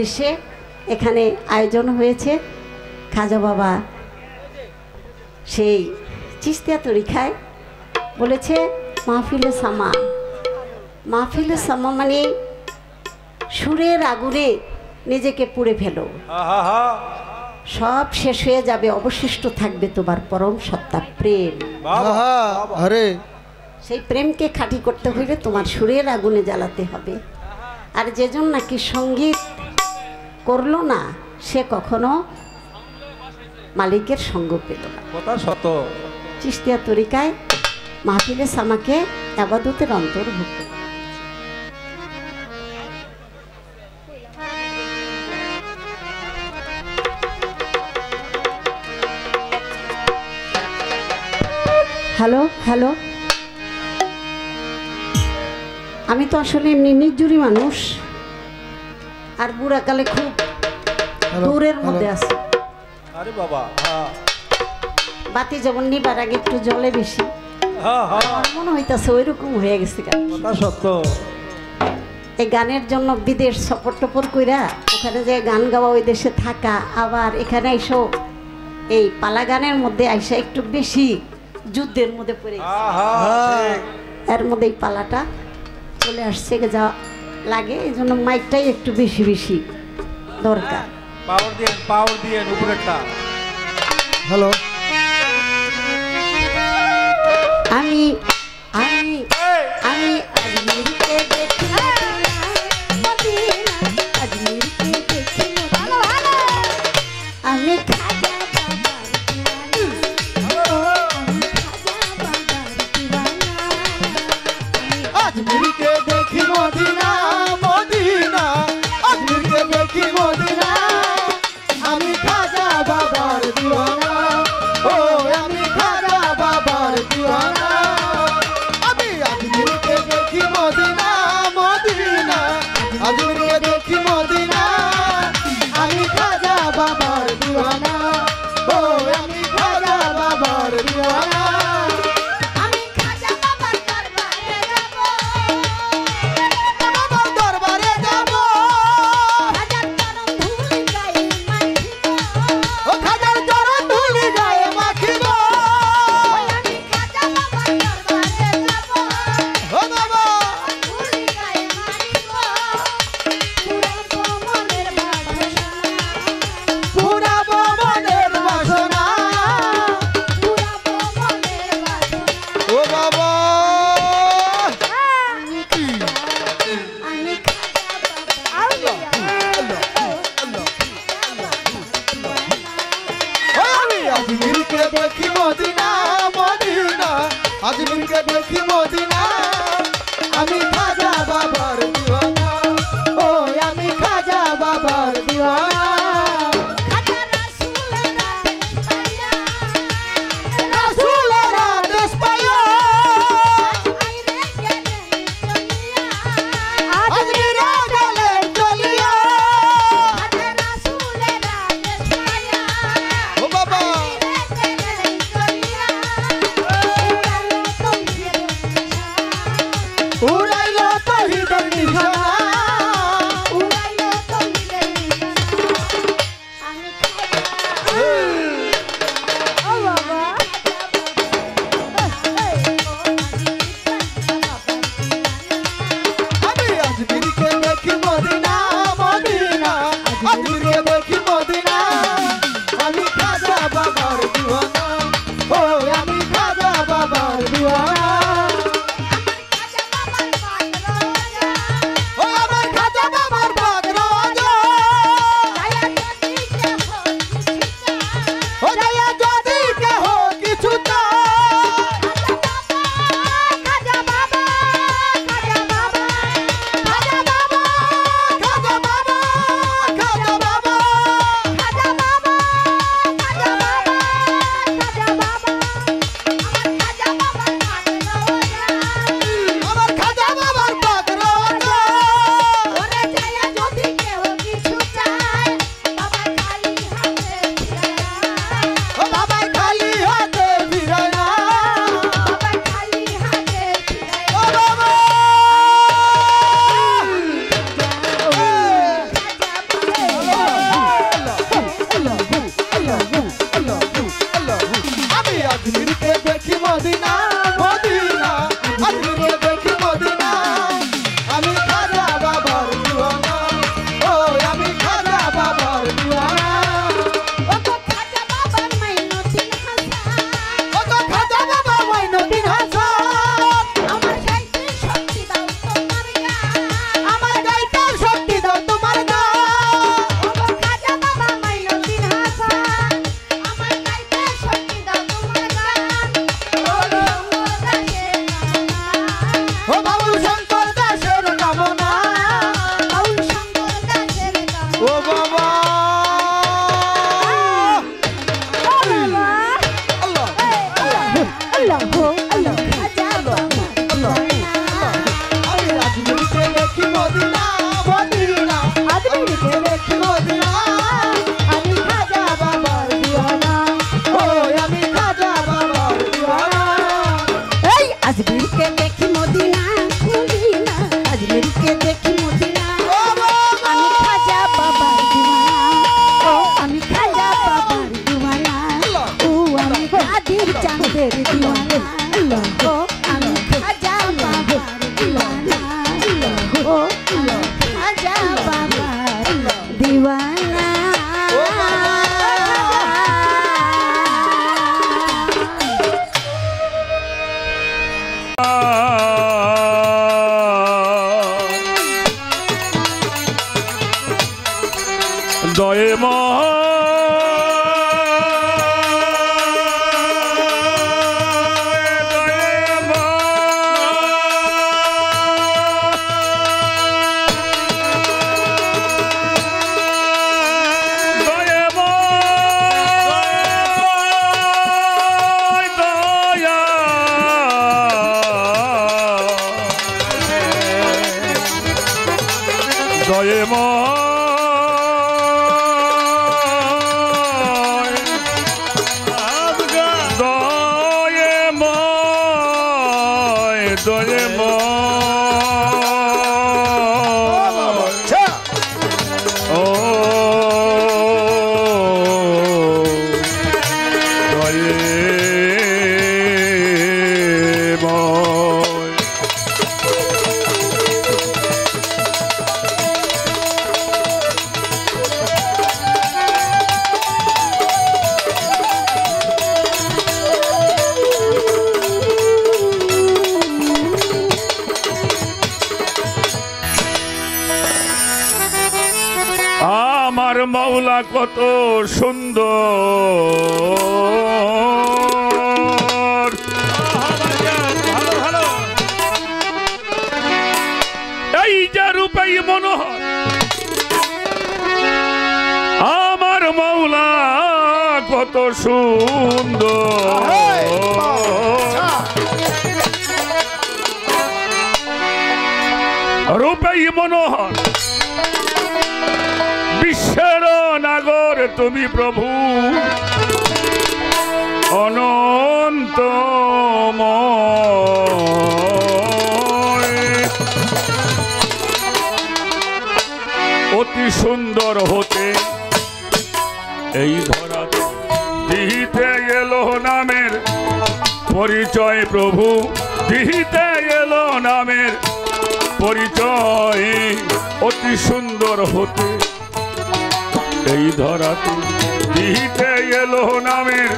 এসে এখানে আয়োজন হয়েছে খাজা বাবা সেই চিস্তিয়া তরিকায় বলেছে মাহফিলে সামা। মাহফিলে সামা মানে সুরের আগুনে নিজেকে পুড়ে ফেলো, সব শেষ হয়ে যাবে, অবশিষ্ট থাকবে তোমার পরম সত্তা প্রেম। সেই প্রেমকে খাঁটি করতে হইলে তোমার সুরের আগুনে জ্বালাতে হবে। আর যেজন নাকি সঙ্গীত করলো না সে কখনো মালিকের সঙ্গ পেল না। চিস্তিয়া তরিকায় মাহফিলে সামাকে ইবাদতের অন্তর্ভুক্ত। হ্যালো হ্যালো, আমি তো আসলে এমনি নির্জুরি মানুষ, আর বুড়াকালে খুব দূরের মধ্যে আছে। আরে বাবা, বাতি যেমন নিবার আগে একটু জলে বেশি, মনে হইতাছে ওইরকম হয়ে গেছে গান। সত্য। এই গানের জন্য বিদেশ সফর টফর কইরা ওখানে যে গান গাওয়া, ওই দেশে থাকা, আবার এখানে আইসো এই পালা গানের মধ্যে আইসা একটু বেশি যুদ্ধের মধ্যে পড়ে এর মধ্যে এই পালাটা চলে আসছে যা লাগে, এই জন্য মাইকটাই একটু বেশি বেশি দরকার। পাওয়ার দিয়ে উপরেরটা। হ্যালো, আমি আমি আমি আজমিরকে দেখি, আজমিরকে দেখি, আমি খাজা বাবার আজমিরকে দেখি মদিনা মদিনা, আজমিরকে দেখি মদিনা, আমি খাজা বাবার দিওয়ানা, ও আমি খাজা বাবার দিওয়ানা, আমি আজমিরকে দেখি মদিনা মদিনা, আজমিরকে দেখি মদিনা, আমি খাজা বাবার দিওয়ানা, ও আমি খাজা বাবার দিওয়ানা। আজমিরকে দেখি মদিনা মদিনা, আজমিরকে দেখি মদিনা, আমি খাজা বাবার দিওয়ানা, ও আমি খাজা বাবার দিওয়ানা। উড়াইলো তহিদ ও বাবা আমি রাজনীতিতে দেখি মদিনা মদিনা আজমিরকে দেখি মদিনা আমি খাজা বাবার দিওয়ানা ও আমি খাজা বাবার দিওয়ানা এই আজমিরকে দেখি মদিনা মদিনা আজমিরকে দেখি মদিনা আমি খাজা বাবার দিওয়ানা ও আমি খাজা বাবার দিওয়ানা ও আমি কাদির চাঁদের দিওয়ানা ও আমি খাজা বাবার দিওয়ানা ও আমি খাজা বাবার দিওয়ানা দয়ে আমার মাওলা কত সুন্দর এই যে রূপেই মনোহর আমার মাওলা কত সুন্দর রূপেই মনোহর বিশ্বের নাগর তুমি প্রভু অনন্তময় অতি সুন্দর হতে এই ধরা দিতে এলো নামের পরিচয় প্রভু দিতে এলো নামের পরিচয় অতি সুন্দর হতে এই ধরাতে দিতে এলো নামের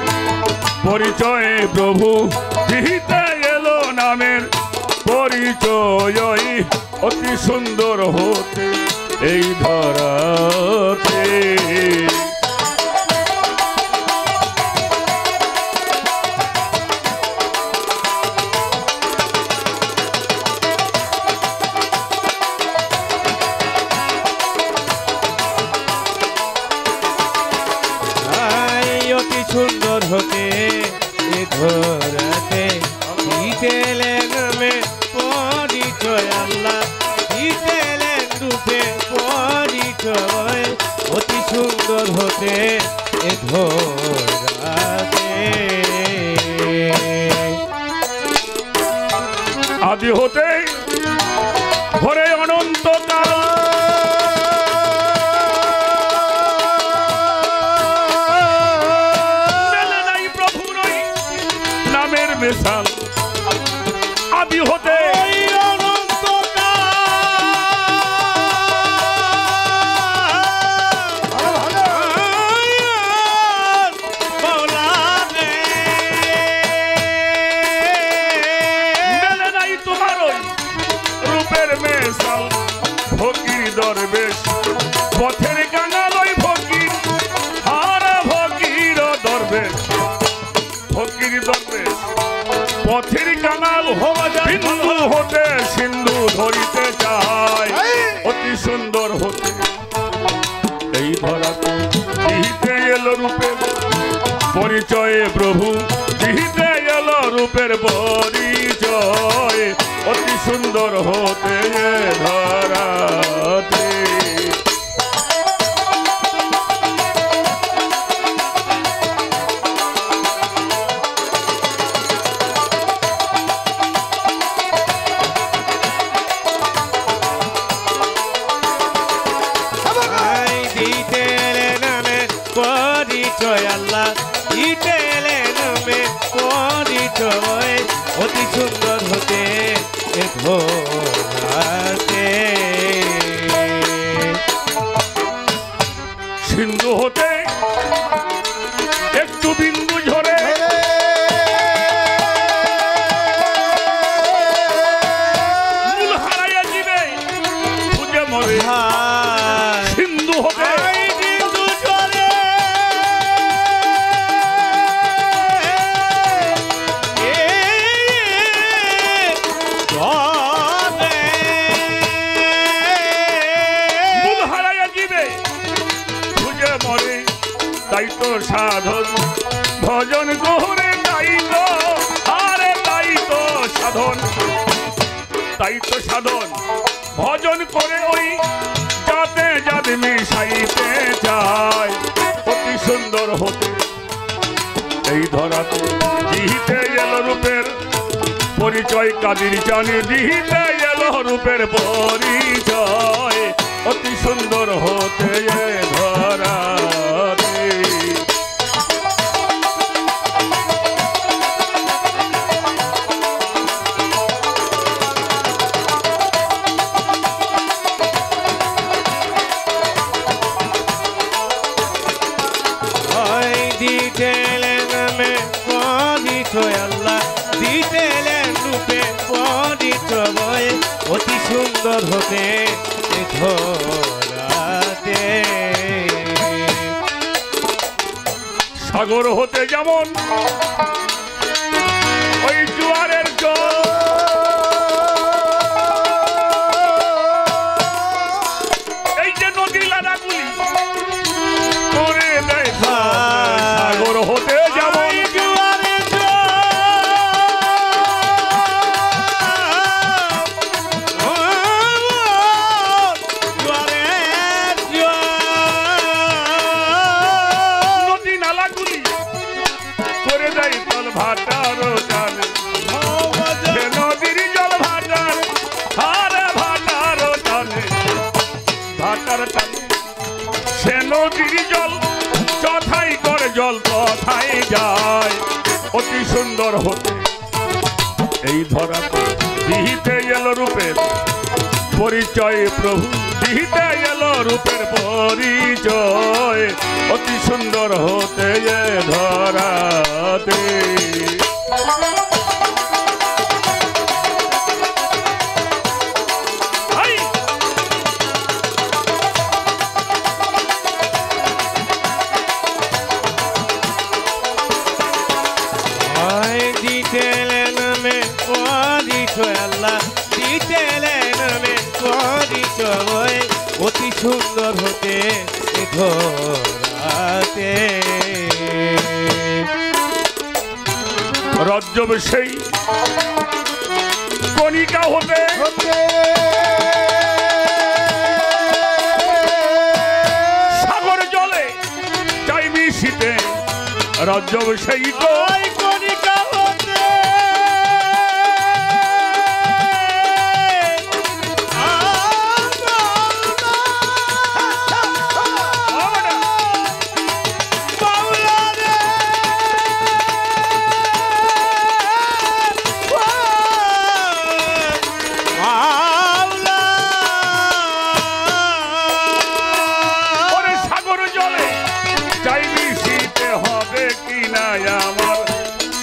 পরিচয় প্রভু দিতে এলো নামের পরিচয় অতি সুন্দর হতে এই ধরাতে সুন্দর হতে এ ধরাতে দিতেলেন নামে পরিচয় আল্লাহ দিতেলেন রূপে পরিচয় অতি সুন্দর হতে এ ধরাতে আদি হতে ভরে অনন্তকাল মিশাল আদি হতে মেলে নাই তোমার রূপের মেশাল ফকির দরবেশ পথের কাঙালই ফকির হারা ফকির দরবেশ ফকির দরবেশ পথের কাঙাল বিন্দু হতে সিন্ধু ধরিতে চায় অতি সুন্দর হতে এই ধরাতে দিতে এলো রূপের পরিচয়ে প্রভু, দিতে এলো রূপের পরিচয়, অতি সুন্দর হতে ধরাতে। আল্লাহ দিতে এলে নামে পরিচয়, অতি সুন্দর হতে ধরাতে। সিন্ধু হতে একটু বিন্দু ঝরে, মূল হারাইয়া দিবে খুঁজে মরে। সিন্ধু হতে তাই তো সাধন ভজন করে, তাই তো আরে তাই তো সাধন, তাই তো সাধন ভজন করে ওই যাতে যাতে মিশাইতে চায়, অতি সুন্দর হতে এই ধরাতে দিতে এলো রূপের পরিচয়। কাদির জানি দিতে এলো রূপের পরিচয়, অতি সুন্দর হতে ধরাতে। দিতে নামে পরিচয় আল্লাহ, দিতে রূপে পরিচয়, অতি সুন্দর হতে ধরাতে। সাগর হতে যেমন ওই জোয়ারের জল, এই যে নদীর লাটাগুলি করে দেয়, সাগর হতে যেমন ভাটার টানে, নদীর জল ভাটার, হারে ভাটার টানে, ভাটার টানে সে নদীর জল চথাই করে জল তথাই যায়, অতি সুন্দর হতে এই ধরাতে দিতে এলো রূপের পরিচয় প্রভু, দিতে এলো রূপের পরিচয়, অতি সুন্দর হতে ধরাতে। দিতে নামে পরিচয় আল্লাহ, দিতে নামে পরিচয়, অতি সুন্দর হতে ধরাতে। রজ্জব সেই কণিকা হতে সাগর জলে চাই মিশিতে, রজ্জব সেই কণিকা হতে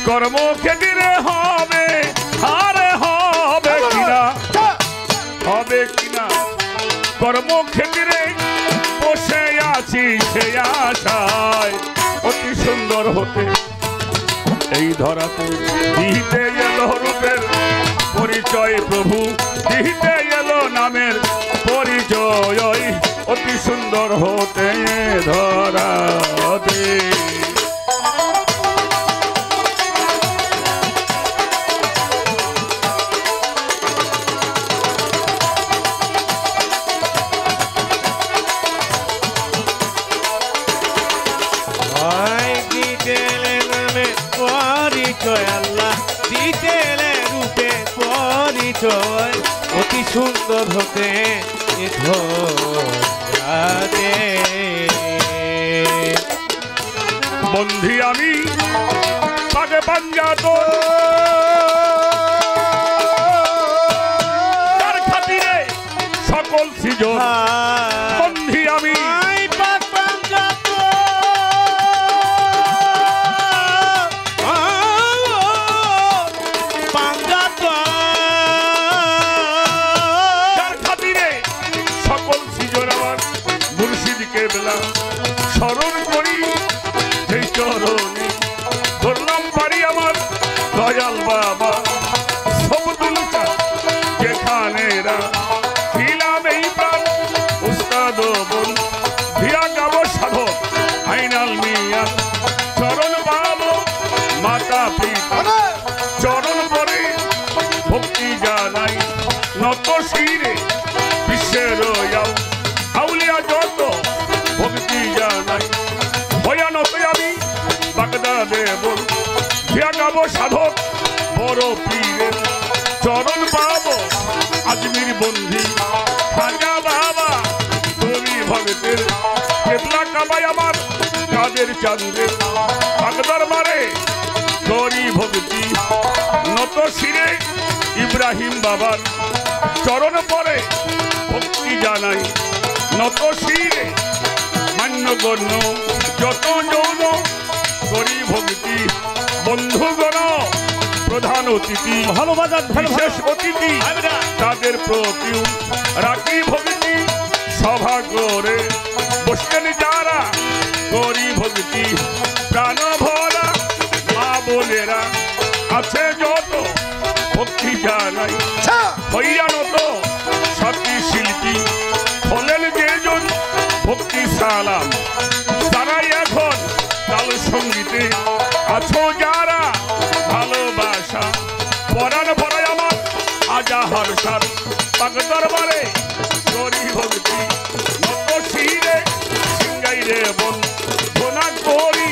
কর্মক্ষেত্রে হবে, আরে হবে কিনা, হবে কিনা কর্মক্ষেত্রে বসে আছি সে আশায়, অতি সুন্দর হতে এই ধরাতে দিতে এলো রূপের পরিচয় প্রভু, দিতে এলো নামের পরিচয়, অতি সুন্দর হতে ধরাতে। আল্লাহ দিতেলে রূপে পরিচয় অতি সুন্দর হতে ধরাতে। বন্ধি আমি পাগে পাঞ্জাত তার খাতিরে সকল সৃজন। বন্ধি আমি স্মরণ করি সেই চরণে ধরলাম পারি আমার দয়াল বাবা সবদুলটা যেখানে ছিলাম এই প্রাণ উস্তাদ বল ভিয়া গাব সাধক আইনাল মিয়া চরণ পাবো মাতা পিতা চরণ পরে ভক্তি জানাই নত শিরে বিশ্বের আউলিয়া যত ভক্তি জানাই ভয়ানত আমি বাগদা দেব ভিয়া গাব সাধক বড় পীরের চরণ পাবো আজমির বন্ধি খাজা বাবা তুমি ভগতের কেতলা কাবাই আমার কাদের চাঁদের বাগদার মারে গরি ভক্তি নত শিরে ইব্রাহিম বাবার চরণ পরে ভক্তি জানাই নত শিরে মান্যগণ্য যত যৌন করি ভক্তি বন্ধুগণ প্রধান অতিথি বিশেষ অতিথি তাদের প্রতি রাখি ভক্তি সভা করে বসতেন যারা করি ভক্তি প্রাণ ভরা মা বোনেরা আছে যত ভক্তি জানাই হইয়ানত সতী শিল্পী হলেন যেজন ভক্তি সালাম তারাই এখন তাল সঙ্গীতে আছো যারা ভালোবাসা পরাণ ভরায় আমার আজাহার সার পাক দরবারে গরি ভক্তি নত শিরে সিংগাই রে বল ধোনা করি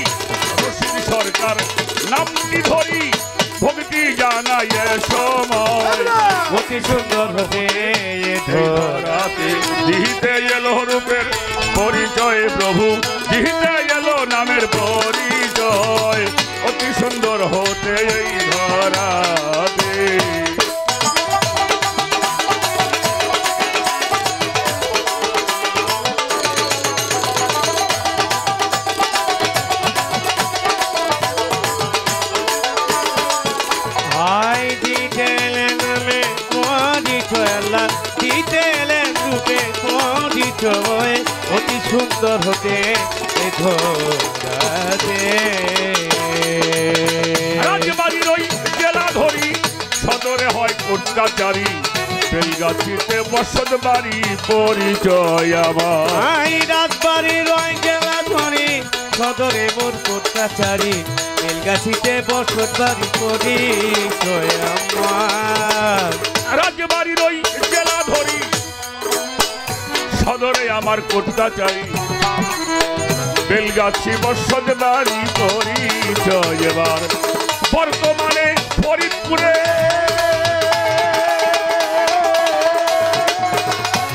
রশিদ সরকার নামটি ধরি ভক্তি জানাই সময় অতি সুন্দর হতে ধরাতে। দিতে এলো রূপের পরিচয় প্রভু দিতে এলো নামের পরিচয় অতি সুন্দর হতে এই ধরাতে। অতি সুন্দর হতে ধরাতে। রাজবাড়ির ওই জেলা ধরি সদরে হয় কোটকাচারি বেলগাছিতে বসত বাড়ি পরিচয় আমার। রাজবাড়ির ওই জেলা ধরি সদরে মোর কোটকাচারি বেলগাছিতে বসত বাড়ি পরিচয় আমার। রাজবাড়ির ওই জেলা ধরি সদরে আমার কোটকাচারি বেলগাছি বসত বাড়ি পরিচয় এবার। বর্তমানে ফরিদপুরে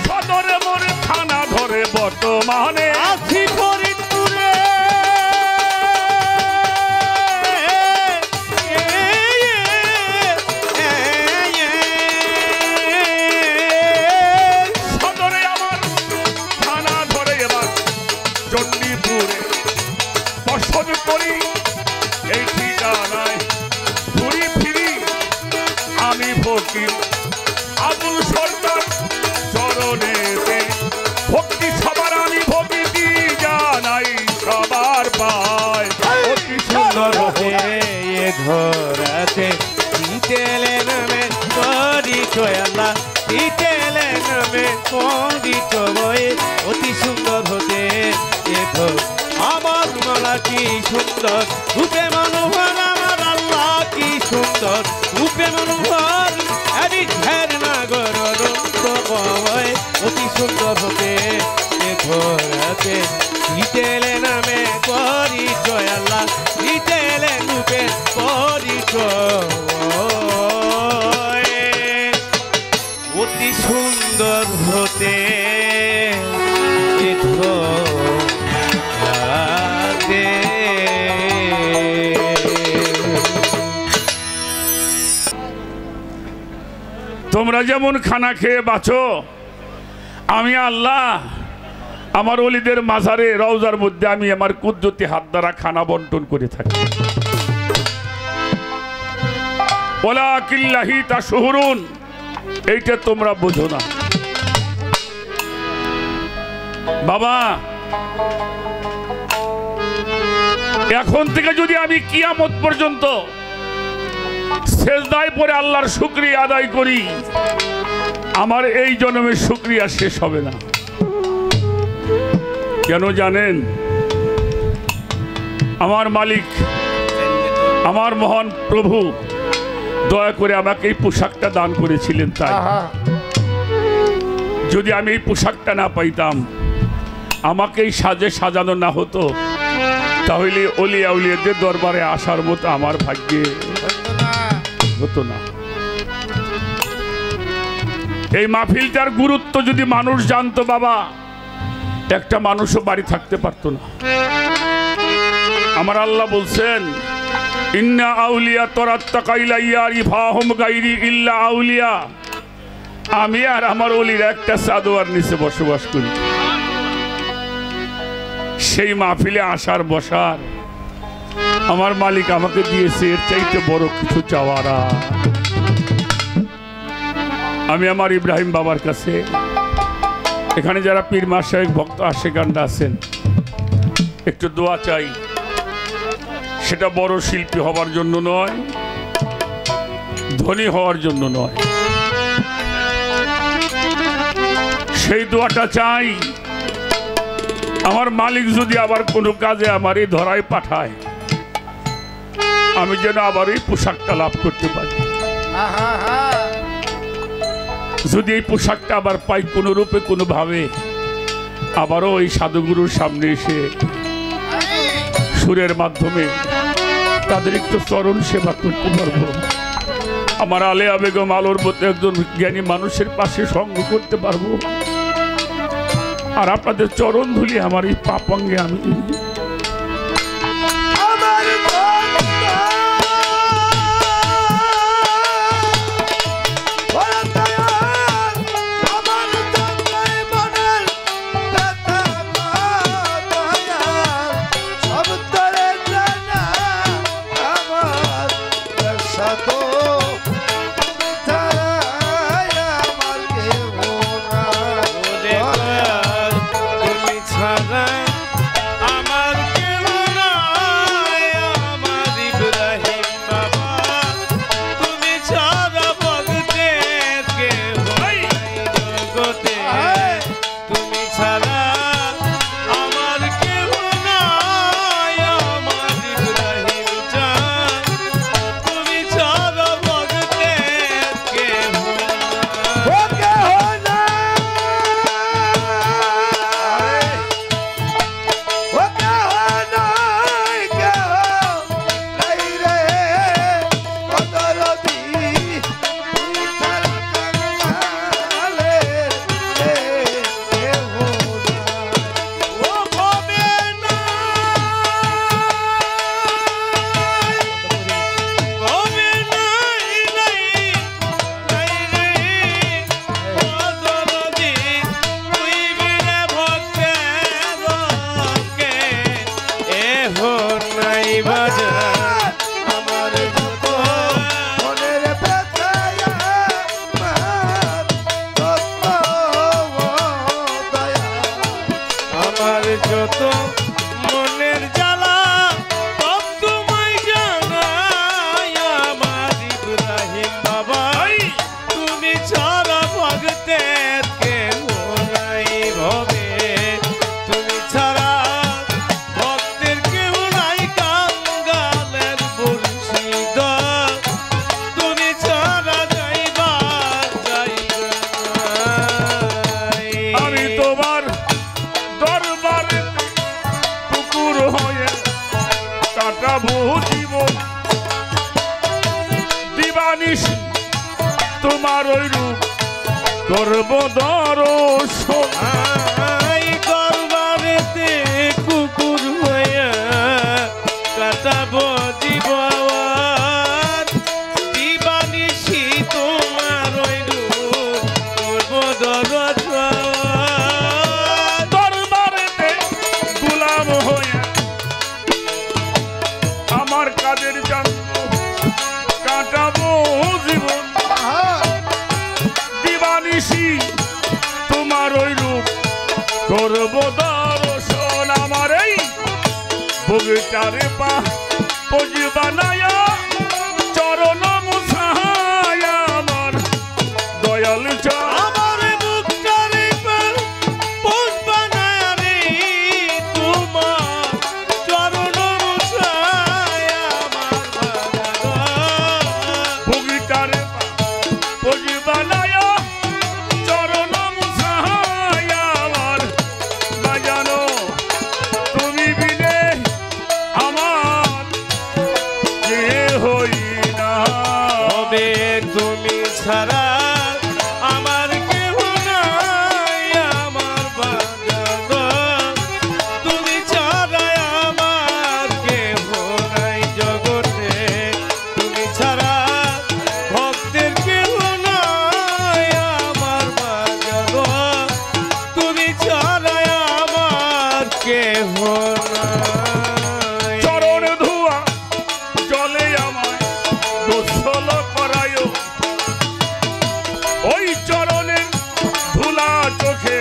সদরে মোর থানা ধরে বর্তমানে আছি ফরিদপুরে। সদরে আমার থানা ধরে এবার চণ্ডীপুরে বসত করি এই ঠিকানায় ঘুরি ফিরি আমি ফকির আবুল সরকার চরণেতে ভক্তি সবার আমি ভক্তি জানাই সবার পায় অতি সুন্দর হতে ধরাতে দিতেলে নামে পরিচয় আল্লাহ দিতেলে নামে পরিচয় অতি কি সুন্দর রূপে মনোহর আমার আল্লাহ কি সুন্দর রূপে মনোহর আরে ঝের নাগর রন্ত কয় অতি সুন্দর হতে এ ধরাতে দিতেলে নামে পরিচয় আল্লাহ দিতেলে রূপে পরিচয় অতি সুন্দর হতে এ ধরাতে তোমরা যেমন খানা খেয়ে বাঁচো, আমি আল্লাহ আমার ওলিদের মাজারে রওজার মধ্যে আমি আমার কুদরতি হাত দ্বারা খানা বন্টন করে থাকি। ওয়ালাকিল্লাহি তাশহুরুন, এইটা তোমরা বোঝো না। বাবা, এখন থেকে যদি আমি কিয়ামত পর্যন্ত সেজদায় পড়ে আল্লাহর শুকরিয়া আদায় করি, আমার এই জন্মের শুকরিয়া শেষ হবে না। কেন জানেন? আমার মালিক, আমার মহান প্রভু দয়া করে আমাকে এই পোশাকটা দান করেছিলেন। তাই যদি আমি এই পোশাকটা না পাইতাম, আমাকে এই সাজে সাজানো না হতো, তাহলে অলিয়া উলিয়াদের দরবারে আসার মতো আমার ভাগ্যে হতো না। এই মাহফিলটার গুরুত্ব যদি মানুষ জানতো বাবা, একটা মানুষও বাড়ি থাকতে পারতো না। আমার আল্লাহ বলছেন, ইন্না আউলিয়া তরাত্তাকাইলা ইয়ারিফাহুম গায়রি ইল্লা আউলিয়া। আমি আর আমার ওলিরা একটা চাদর নিচে বসবাস করি। সেই মাহফিলে আসার বসার আমার মালিক আমাকে দিয়েছে, এর চাইতে বড় কিছু চাওয়ার আমি আমার ইব্রাহিম বাবার কাছে, এখানে যারা পীর মাশায়েখ ভক্ত আশিকানরা আছেন, একটু দোয়া চাই। সেটা বড় শিল্পী হবার জন্য নয়, ধনী হওয়ার জন্য নয়, সেই দোয়াটা চাই আমার মালিক যদি আবার কোনো কাজে আমার এই ধরায় পাঠায়, আমি যেন আবার এই পোশাকটা লাভ করতে পারি। যদি এই পোশাকটা আবার পাই কোনো রূপে কোনো ভাবে, আবারও এই সাধুগুরুর সামনে এসে সুরের মাধ্যমে তাদের একটু চরণ সেবা করতে পারবো। আমার আলেয়া বেগম আলোর মতো একজন জ্ঞানী মানুষের পাশে সঙ্গ করতে পারবো। আর আপনাদের চরণ ধুলি আমার এই পাপাঙ্গে আমি ভক্তের কেউ কাটাবো জীবন দিবানিশি তোমার ওই রূপ করব দর্শন গর্বারেতে কুকুর হইয়া কাটাবো জীবন দিবানিশি তোমার ওই রূপ করব দর্শন দরবারেতে গোলাম হইয়া আমার কাদের জন্য কাটাবো জীবন দিবানিশি তোমার ওই রূপ করব দর্শন আমার এই বগিটারে পা পজ বানায়া চরণ মুছায়া আমার দয়াল চা আমার বুকটারে পোষ বানায় রে তোমার চরণ মুছায় আমার বগিটারে পা পজ বানায়া চরণ মুছায়া আমার বাজানো তুমি বিনে আমার কে হই না হবে তুমি ছাড়া আমার কেহ নাই আমার বাজানো তুমি ছাড়া আমার কেহ নাই জগতে তুমি ছাড়া ভক্তের কেহ নাই আমার বাজানো তুমি ছাড়া আমার কেহ নাই চরণ ধোয়া জলে আমায় গোসল করায় ওই চরণের ধুলা চোখে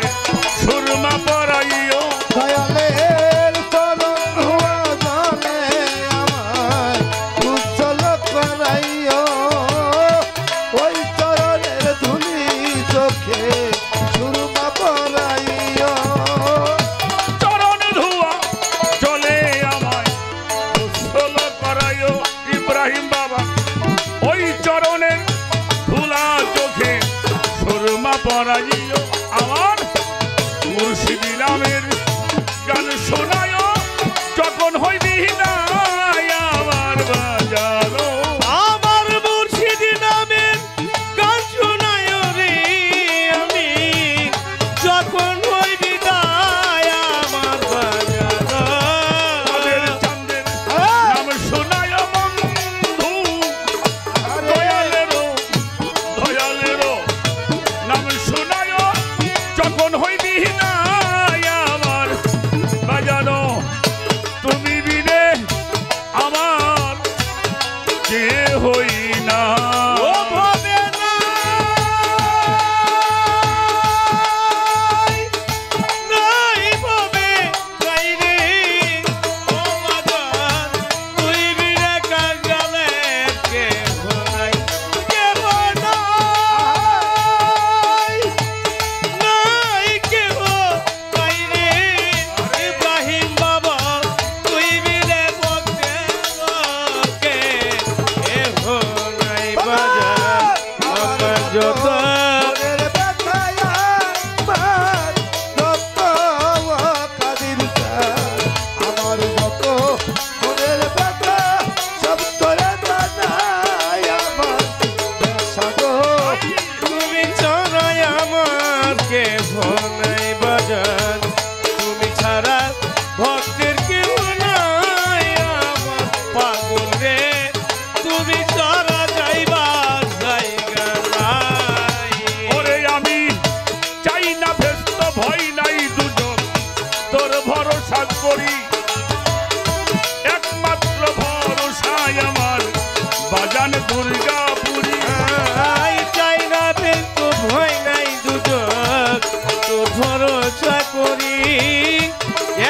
সুরমা পরাইও দয়ালের চরণ ধোয়া জলে আমায় উজ্জ্বল করাইও ওই চরণের ধুলি চোখে সুরমা পরাইও চরণ ধোয়া জলে আমায় গোসল করাইও ইব্রাহিম বাবা ওই চরণের ধুলা চোখে সুরমা পরাইও আমার মুর্শিদি নামের গান শোনায় যখন হইবি নাই আমার বাজানো আমার মুর্শিদি নামের গান শোনায় রে আমি যখন হই বিদায় আমার বাজানো তাদের চাঁদের নাম শোনায় বন্ধু দয়ালেরও নাম শোনায় যখন হইবি নাই আমার বাজানো তুমি বিনে আমার কে হই না ও ভবে নাই ভবে নাই রে ও মাদার তুই বিনা কাঙ্গালে কে ভরাই কে ভরাই নাই কে ভরাই রে ইব্রাহিম বাবা তুই বিনা ভক্তে কে এ ভরাই বাজার আমার যত মনের ব্যথায় আমার যত কাদির চায়, আমার যত মনের ব্যথা সব তোরে জানাই আমার সাগর তুমি ছাড়াই আমার কে ভনাই বাজার তুমি ছাড়া ভক্তের কেউ নাই আমার পাগল রে তুমি ছাড়া যাইবার জায়গা নাই ওরে আমি চাই না ব্যস্ত ভয় নাই দুজন তোর ভরসা করি একমাত্র ভরসায় আমার বাজান দুর্গাপুরী আই চাই না তো ভয় নাই দুজন তো ভরসা করি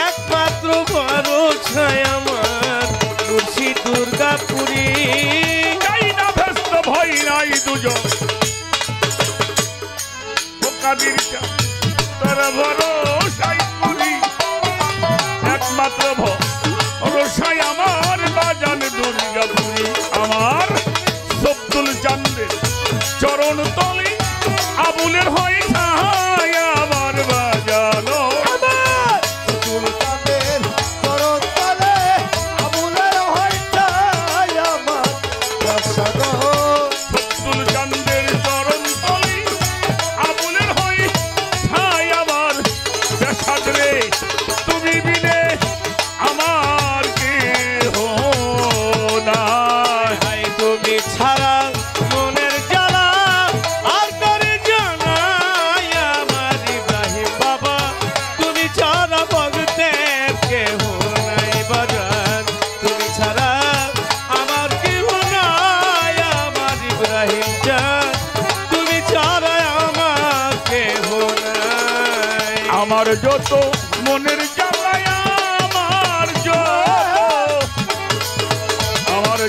একমাত্র ভরসায় আমার তুলসী দুর্গাপুরী চাই না ব্যস্ত ভয় নাই দুজন কাদির তোর ভরসায় করি একমাত্র ভরসায় আমার বাজান দুর্গাপুরী আমার সব্দুল চান্দের চরণ তলে আবুলের হয় ছায় আমার বাজানো সুলতানের চরণ তলে আবুলের হয় কেহ নাই বাজান তুমি ছাড়া আমার কেহ নাই আমার ইব্রাহিম জান তুমি ছাড়া আমার কেহ নাই আমার যত মনের জ্বালায় আমার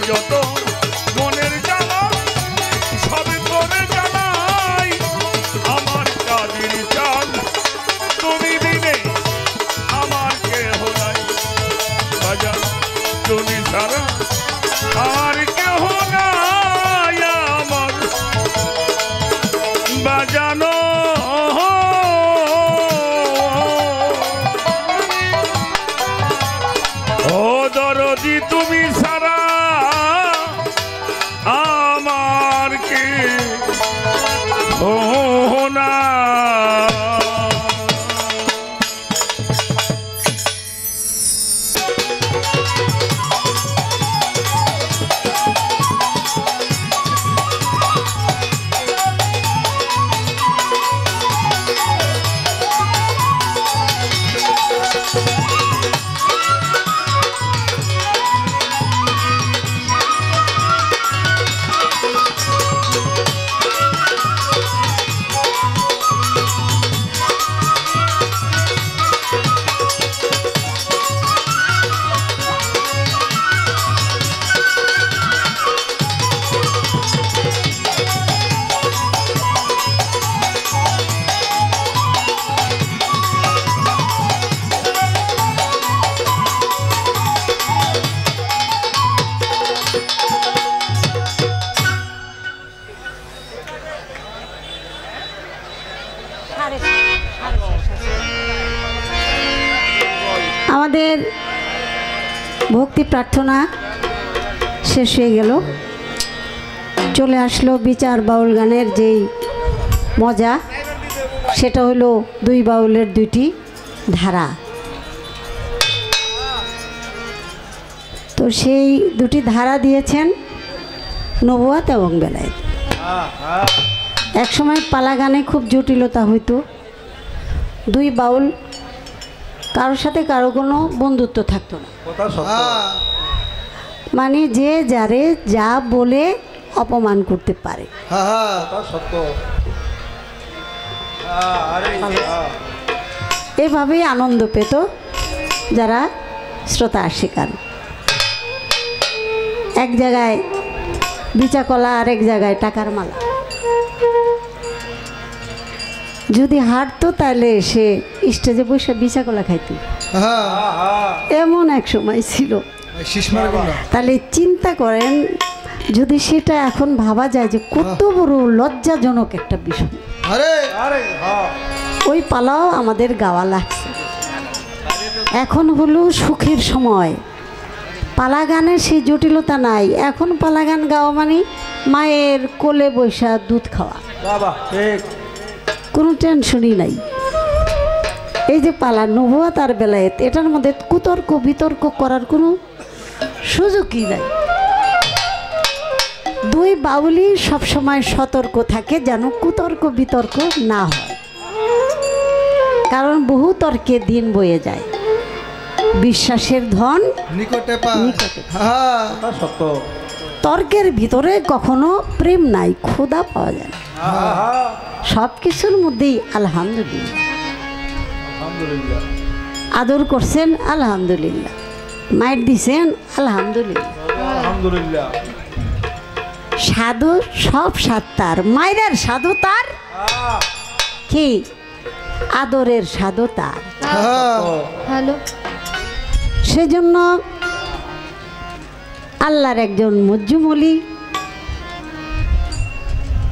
যত মনের জ্বালা সব করে জ্বালাই আমার কাদির চাল তুমি দিনে আমার কেহ নাই বাজান তুমি ছাড়া আর কেহ নাই আমার বাজানো ও দরদি তুমি ছাড়া আমার কি ও না আমাদের ভক্তি প্রার্থনা শেষ হয়ে গেল, চলে আসলো বিচার বাউল গানের যেই মজা, সেটা হলো দুই বাউলের দুইটি ধারা। তো সেই দুটি ধারা দিয়েছেন নবুয়াত এবং বেলায়েত। একসময় পালা গানে খুব জটিলতা হইতো, দুই বাউল কারোর সাথে কারো কোনো বন্ধুত্ব থাকতো না, মানে যে যারে যা বলে অপমান করতে পারে। এভাবেই আনন্দ পেত যারা শ্রোতা আশিকান। এক জায়গায় বিচা কলা, আরেক জায়গায় টাকার মালা। যদি হাঁটতো তাহলে সে স্টেজে বসে বিচা কলা খাইত, এমন এক সময় ছিল। তাহলে চিন্তা করেন, যদি সেটা এখন ভাবা যায় যে কত বড় লজ্জাজনক একটা বিষয়। ওই পালাও আমাদের গাওয়া লাগছে। এখন হলো সুখের সময়, পালা গানের সেই জটিলতা নাই। এখন পালা গান গাওয়া মানে মায়ের কোলে বৈশা দুধ খাওয়া, কোনো টেনশনই নাই। এই যে পালা নবুয়াত আর বেলায়েত, এটার মধ্যে কুতর্ক বিতর্ক করার কোনো সুযোগই নাই। দুই বাউলই সবসময় সতর্ক থাকে যেন কুতর্ক বিতর্ক না হয়, কারণ বহু তর্কে দিন বয়ে যায়। বিশ্বাসের ধন নিকটে পায়। তর্কের ভিতরে কখনো প্রেম নাই, খোদা পাওয়া যায় না। সব কিছুর মধ্যেই আলহামদুলিল্লাহ। আদর করছেন আলহামদুলিল্লাহ, মায়ের দিছেন আলহামদুলিল্লাহ। সাধু সব স্বাদ তার, মায়ের সাধু তার, কি আদরের সাধু তার। সেজন্য আল্লাহর একজন মজ্জুমলি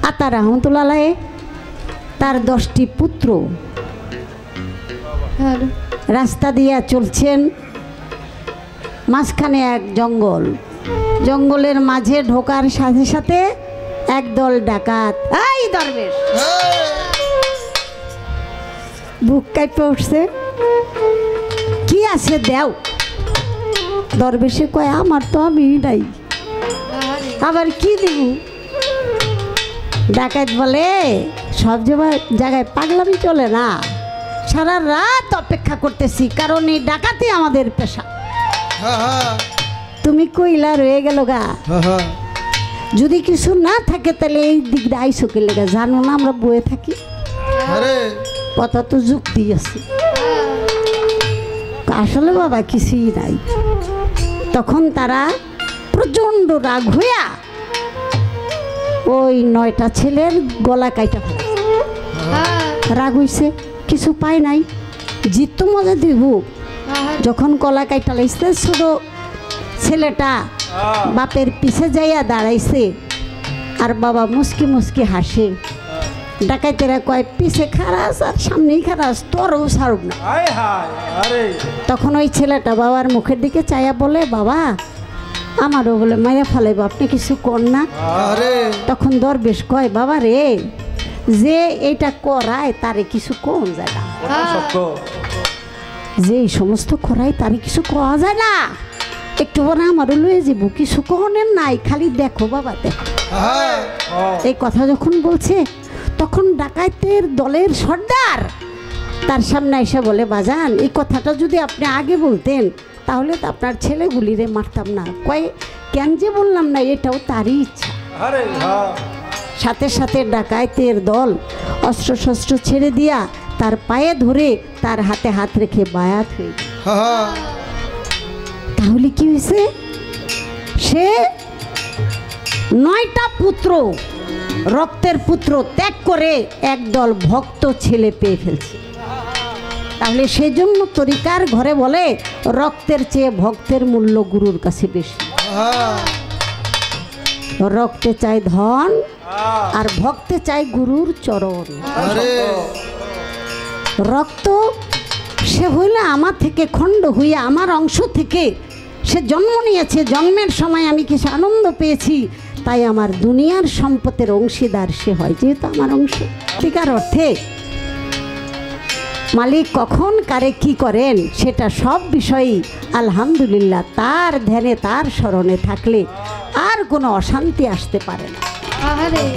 আতা রহমতুল্লাহ তার 10টি পুত্র রাস্তা দিয়া চলছেন, মাঝখানে এক জঙ্গল, জঙ্গলের মাঝে ঢোকার সাথে সাথে একদল ডাকাত, এই দরবেশ, বুক কাঁপে উঠছে, কি আছে দেও। দরবেশে কয় আমার তো আমি নাই, আবার কি দেব। ডাকাত বলে সব জায়গায় পাগলামি চলে না, সারা রাত অপেক্ষা করতেছি, কারণ এই ডাকাতি আমাদের পেশা। তুমি কইলা রয়ে গেল গা, যদি কিছু না থাকে তাহলে এই দিক দিয়ে আইসো কে লেগা, জানো না আমরা বয়ে থাকি। কথা তো যুক্তি আছে, আসলে বাবা কিছুই নাই। তখন তারা প্রচণ্ড রাগ হইয়া ওই 9টা ছেলের গলা কাইটা ফেলে। রাগ হইছে, কিছু পায় নাই, জিত মজা দিব। যখন গলা কাইটা লাইছে, ছোট ছেলেটা বাপের পিছে যাইয়া দাঁড়াইছে, আর বাবা মুসকি মুসকি হাসে। ডাকাইতেরা কয় পিছে খারাস আর সামনেই খারাস, তোরও ছাড়ুক না। তখন ওই ছেলেটা বাবার মুখের দিকে চাইয়া বলে, বাবা আমারও বলে মাইয়া ফেলাইব, আপনি কিছু কর না। তখন দরবেশ কয়, বাবা রে, যে এইটা করায় তারে কিছু কম যায় না, যে এই সমস্ত করায় তারে কিছু কওয়া যায় না। একটু পরে আমারও লয়ে যাব, কিছু কহনের নাই, খালি দেখো বাবা দেখো। এই কথা যখন বলছে, তখন ডাকাইতের দলের সর্দার তার সামনে এসে বলে, বাজান এই কথাটা যদি আপনি আগে বলতেন তাহলে তো আপনার ছেলেগুলিরে মারতাম না। কয় কেন যে বললাম না, এটাও তারই ইচ্ছা। সাথে সাথে ডাকাইতের দল অস্ত্র শস্ত্র ছেড়ে দিয়া তার পায়ে ধরে তার হাতে হাত রেখে বায়াত হয়ে গেল। তাহলে কি হয়েছে, সে 9টা পুত্র, রক্তের পুত্র ত্যাগ করে একদল ভক্ত ছেলে পেয়ে ফেলছে। তাহলে সেজন্য তরিকার ঘরে বলে, রক্তের চেয়ে ভক্তের মূল্য গুরুর কাছে বেশি। রক্তে চাই ধন, আর ভক্তে চাই গুরুর চরণ। রক্ত সে হইলে আমার থেকে খণ্ড হইয়া, আমার অংশ থেকে সে জন্ম নিয়েছে, জন্মের সময় আমি কিছু আনন্দ পেয়েছি, তাই আমার দুনিয়ার সম্পদের অংশীদার সে হয়, যেহেতু আমার অংশ। সত্যিকার অর্থে মালিক কখন কারে কি করেন সেটা সব বিষয়ই আলহামদুলিল্লাহ তার ধ্যানে তার স্মরণে থাকলে আর কোনো অশান্তি আসতে পারে না,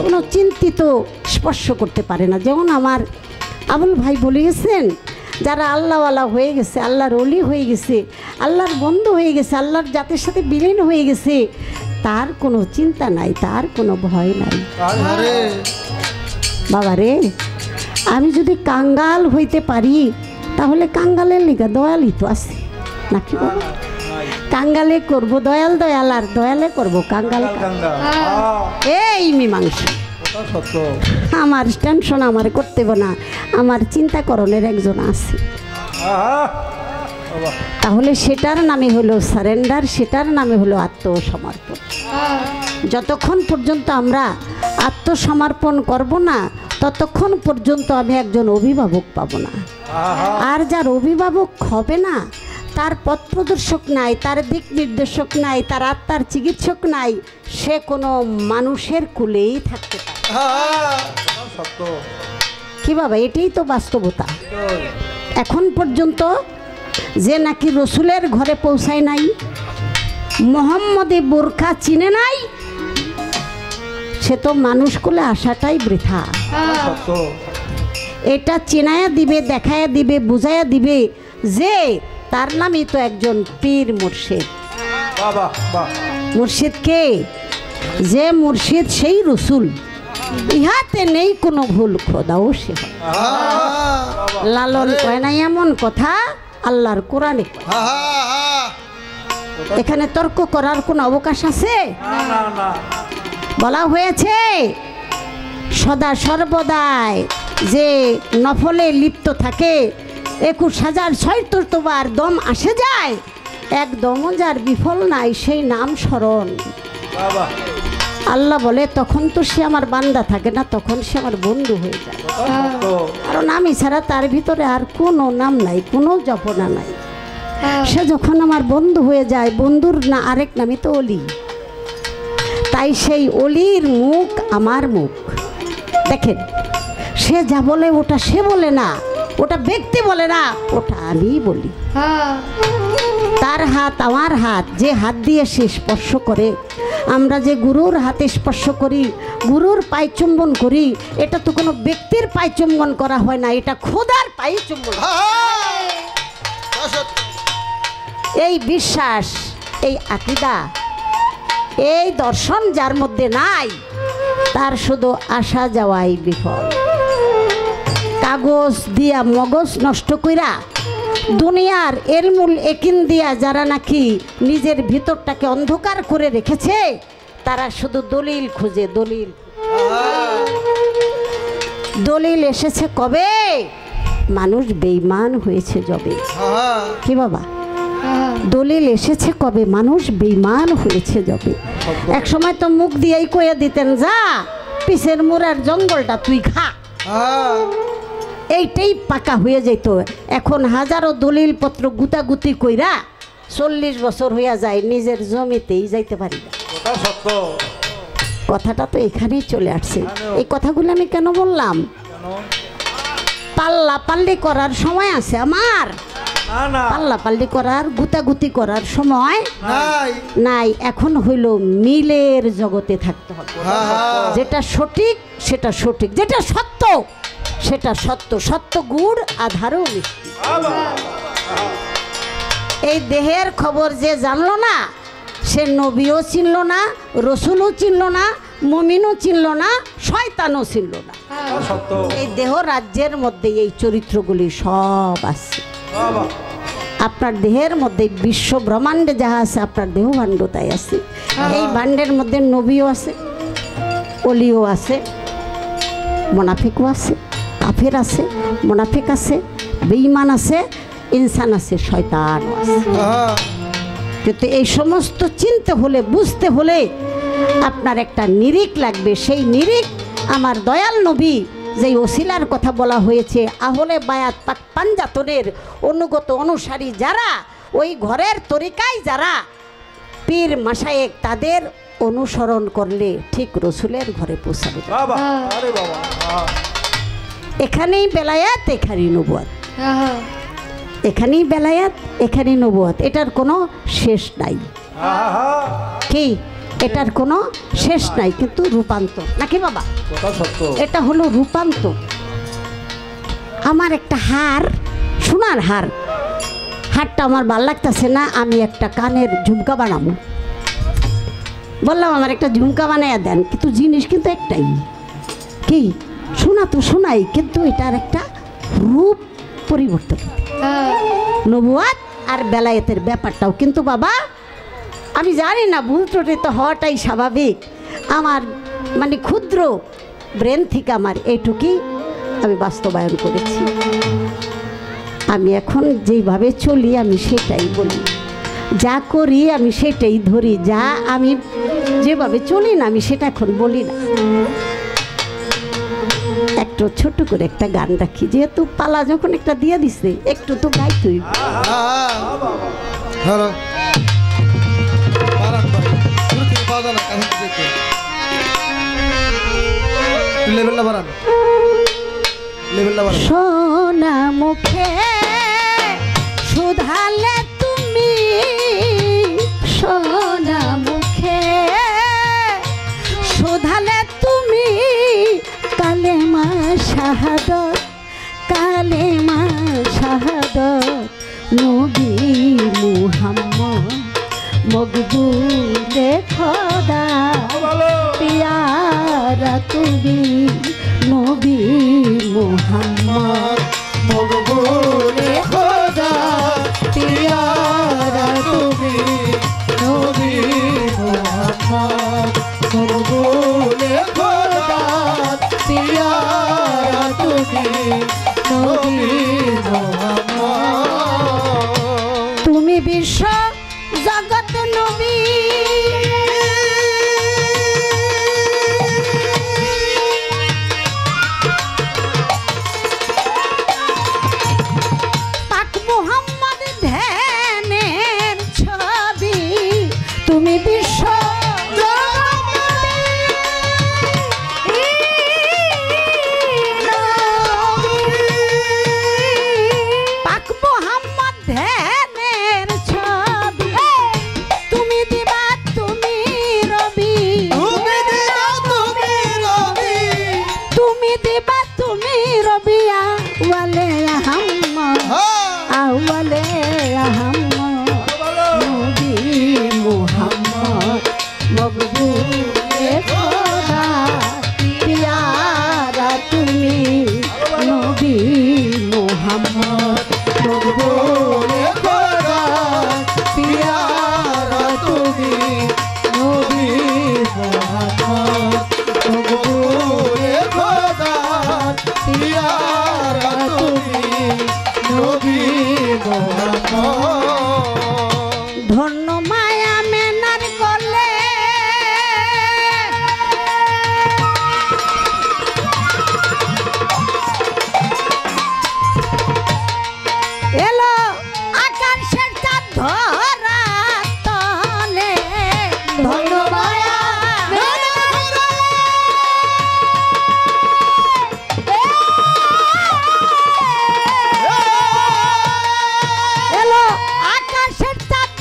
কোনো চিন্তিত স্পর্শ করতে পারে না। যেমন আমার আবুল ভাই বলে গেছেন, যারা আল্লাহওয়ালা হয়ে গেছে, আল্লাহর ওলি হয়ে গেছে, আল্লাহর বন্ধু হয়ে গেছে, আল্লাহর জাতের সাথে বিলীন হয়ে গেছে, তার কোনো চিন্তা নাই, তার কোনো ভয় নাই। বাবা রে, আমি যদি কাঙ্গাল হইতে পারি তাহলে কাঙ্গালের লিগা দয়ালই তো আছে নাকি বাবা? কাঙ্গালে করব দয়াল দয়াল, আর দয়ালে করব কাঙ্গাল। এই মীমাংসা আমার টেনশন আমার করতে না, আমার চিন্তা করণের একজন আছে। তাহলে সেটার নামে হলো সারেন্ডার, সেটার নামে হলো আত্মসমর্পণ। যতক্ষণ পর্যন্ত আমরা আত্মসমর্পণ করব না, ততক্ষণ পর্যন্ত আমি একজন অভিভাবক পাব না। আর যার অভিভাবক হবে না, তার পথ প্রদর্শক নাই, তার দিক নির্দেশক নাই, তার আত্মার চিকিৎসক নাই, সে কোনো মানুষের কুলেই থাকতে পারে। কি বাবা, এটাই তো বাস্তবতা। এখন পর্যন্ত যে নাকি রসুলের ঘরে পৌঁছায় নাই, মোহাম্মদে বোরখা চিনে নাই, সে তো মানুষ কুলে আসাটাই বৃথা। এটা চিনায়া দিবে, দেখায়া দিবে, বুঝাইয়া দিবে যে তার নামই তো একজন পীর মুর্শিদ। মুর্শিদ কে? যে মুর্শিদ সেই রসুল, ইহাতে নেই কোনো ভুল, খোদাও সে। লালন কয় না এমন কথা, আল্লাহর কোরআনে। এখানে তর্ক করার কোনো অবকাশ আছে? বলা হয়েছে সদা সর্বদাই যে নফলে লিপ্ত থাকে 21,076 দম আসে যায়, একদমও যার বিফল নাই সেই নাম স্মরণ। আল্লাহ বলে তখন তো সে আমার বান্দা থাকে না, তখন সে আমার বন্ধু হয়ে যায়। কারণ আমি ছাড়া তার ভিতরে আর কোনো নাম নাই, কোনো জপনা নাই। সে যখন আমার বন্ধু হয়ে যায়, বন্ধুর না আরেক নামই তো অলি। তাই সেই অলির মুখ আমার মুখ। দেখেন, সে যা বলে ওটা সে বলে না, ওটা ব্যক্তি বলে না, ওটা আমি বলি। তার হাত আমার হাত, যে হাত দিয়ে সে স্পর্শ করে, আমরা যে গুরুর হাতে স্পর্শ করি, গুরুর পায়ে চুম্বন করি, এটা তো কোনো ব্যক্তির পায়ে চুম্বন করা হয় না, এটা খোদার পায়ে চুম্বন। এই বিশ্বাস, এই আকীদা, এই দর্শন যার মধ্যে নাই, তার শুধু আসা যাওয়াই বিফল। কাগজ দিয়া মগজ নষ্ট কইরা দুনিয়ার এলমুল একিন দিয়া যারা নাকি নিজের ভিতরটাকে অন্ধকার করে রেখেছে, তারা শুধু দলিল খুঁজে। দলিল দলিল এসেছে কবে? মানুষ বেঈমান হয়েছে যবে। কি বাবা? দলিল এসেছে কবে? মানুষ বেঈমান হয়েছে যবে। এক সময় তো মুখ দিয়েই কয়ে দিতেন, যা পিছের মুড়ার জঙ্গলটা তুই খা, এইটাই পাকা হয়ে যেত। এখন হাজারো দলিল পত্র গুতাগুতি কইরা 40 বছর হইয়া যায়, নিজের জমিতেই যাইতে পারি না। কথাটা তো এখানেই চলে আসছে। এই কথাগুলো আমি কেন বললাম? পাল্লা পাল্লি করার সময় আছে আমার, পাল্লা পাল্লি করার গুতাগুতি করার সময় নাই। এখন হইল মিলের জগতে থাকতে হবে। যেটা সঠিক সেটা সঠিক, যেটা সত্য সেটা সত্য। সত্য গুড় আধারও মিষ্টি। এই দেহের খবর যে জানলো না, সে নবীও চিনল না, রসুলও চিনল না, মুমিনও চিনল না, শয়তানও চিনল না। এই দেহ রাজ্যের মধ্যে এই চরিত্রগুলি সব আছে। আপনার দেহের মধ্যে বিশ্ব ব্রহ্মাণ্ডে যাহা আছে, আপনার দেহ ভাণ্ড তাই আছে। এই ভাণ্ডের মধ্যে নবীও আছে, অলিও আছে, মোনাফিকও আছে, কাফের আছে, মোনাফিক আছে, বেঈমান আছে, ইনসান আছে, শয়তানও আছে। কিন্তু এই সমস্ত চিনতে হলে, বুঝতে হলে আপনার একটা নিরিখ লাগবে। সেই নিরিখ আমার দয়াল নবী যেই ওসিলার কথা বলা হয়েছে, আহলে বায়াত পাক পাঞ্জাতনের অনুগত অনুসারী যারা, ওই ঘরের তরিকায় যারা পীর মাশায়েখ, তাদের অনুসরণ করলে ঠিক রসুলের ঘরে পৌঁছাবে। এখানেই বেলায়াত, এখানেই নবুয়াত। এখানেই বেলায়াত, এখানেই নবুয়াত। এটার কোনো শেষ নাই। কি? এটার কোনো শেষ নাই, কিন্তু রূপান্তর নাকি বাবা? এটা হলো রূপান্তর। আমার একটা হার, সোনার হার, হারটা আমার ভাল লাগতেছে না, আমি একটা কানের ঝুমকা বানাবো। বললাম আমার একটা ঝুমকা বানাইয়া দেন, কিন্তু জিনিস কিন্তু একটাই। কি? শোনা তো শোনাই, কিন্তু এটার একটা রূপ পরিবর্তন। নবুয়াত আর বেলায়েতের ব্যাপারটাও কিন্তু বাবা আমি জানি না, ভুল ত্রুটি তো হওয়াটাই স্বাভাবিক। আমার মানে ক্ষুদ্র ব্রেন থেকে আমার এইটুকুই আমি বাস্তবায়ন করেছি। আমি এখন যেইভাবে চলি আমি সেটাই বলি, যা করি আমি সেটাই ধরি, যা আমি যেভাবে চলি না আমি সেটা এখন বলি না। একটু ছোট করে একটা গান রাখি, যেহেতু পালা যখন একটা দিয়ে দিছে একটু তো গাইতেই। সোনা মুখে সুধালে তুমি, সোনা মুখে সুধালে তুমি, কালেমা শাহাদত, কালেমা শাহাদত, নবী মুহাম্মদ মকবুলে খোদা, পিয়ারা তুমি নবী মুহাম্মদ মকবুলে খোদা, পিয়ারা তুমি নবী মুহাম্মদ মকবুলে খোদা, পিয়ারা তুমি নবী মুহাম্মদ। তুমি বিশ্ব জগৎ নবী, পাক মুহাম্মদ ধ্যানের ছবি, তুমি বিশ্ব তুমি দিবা, তুমি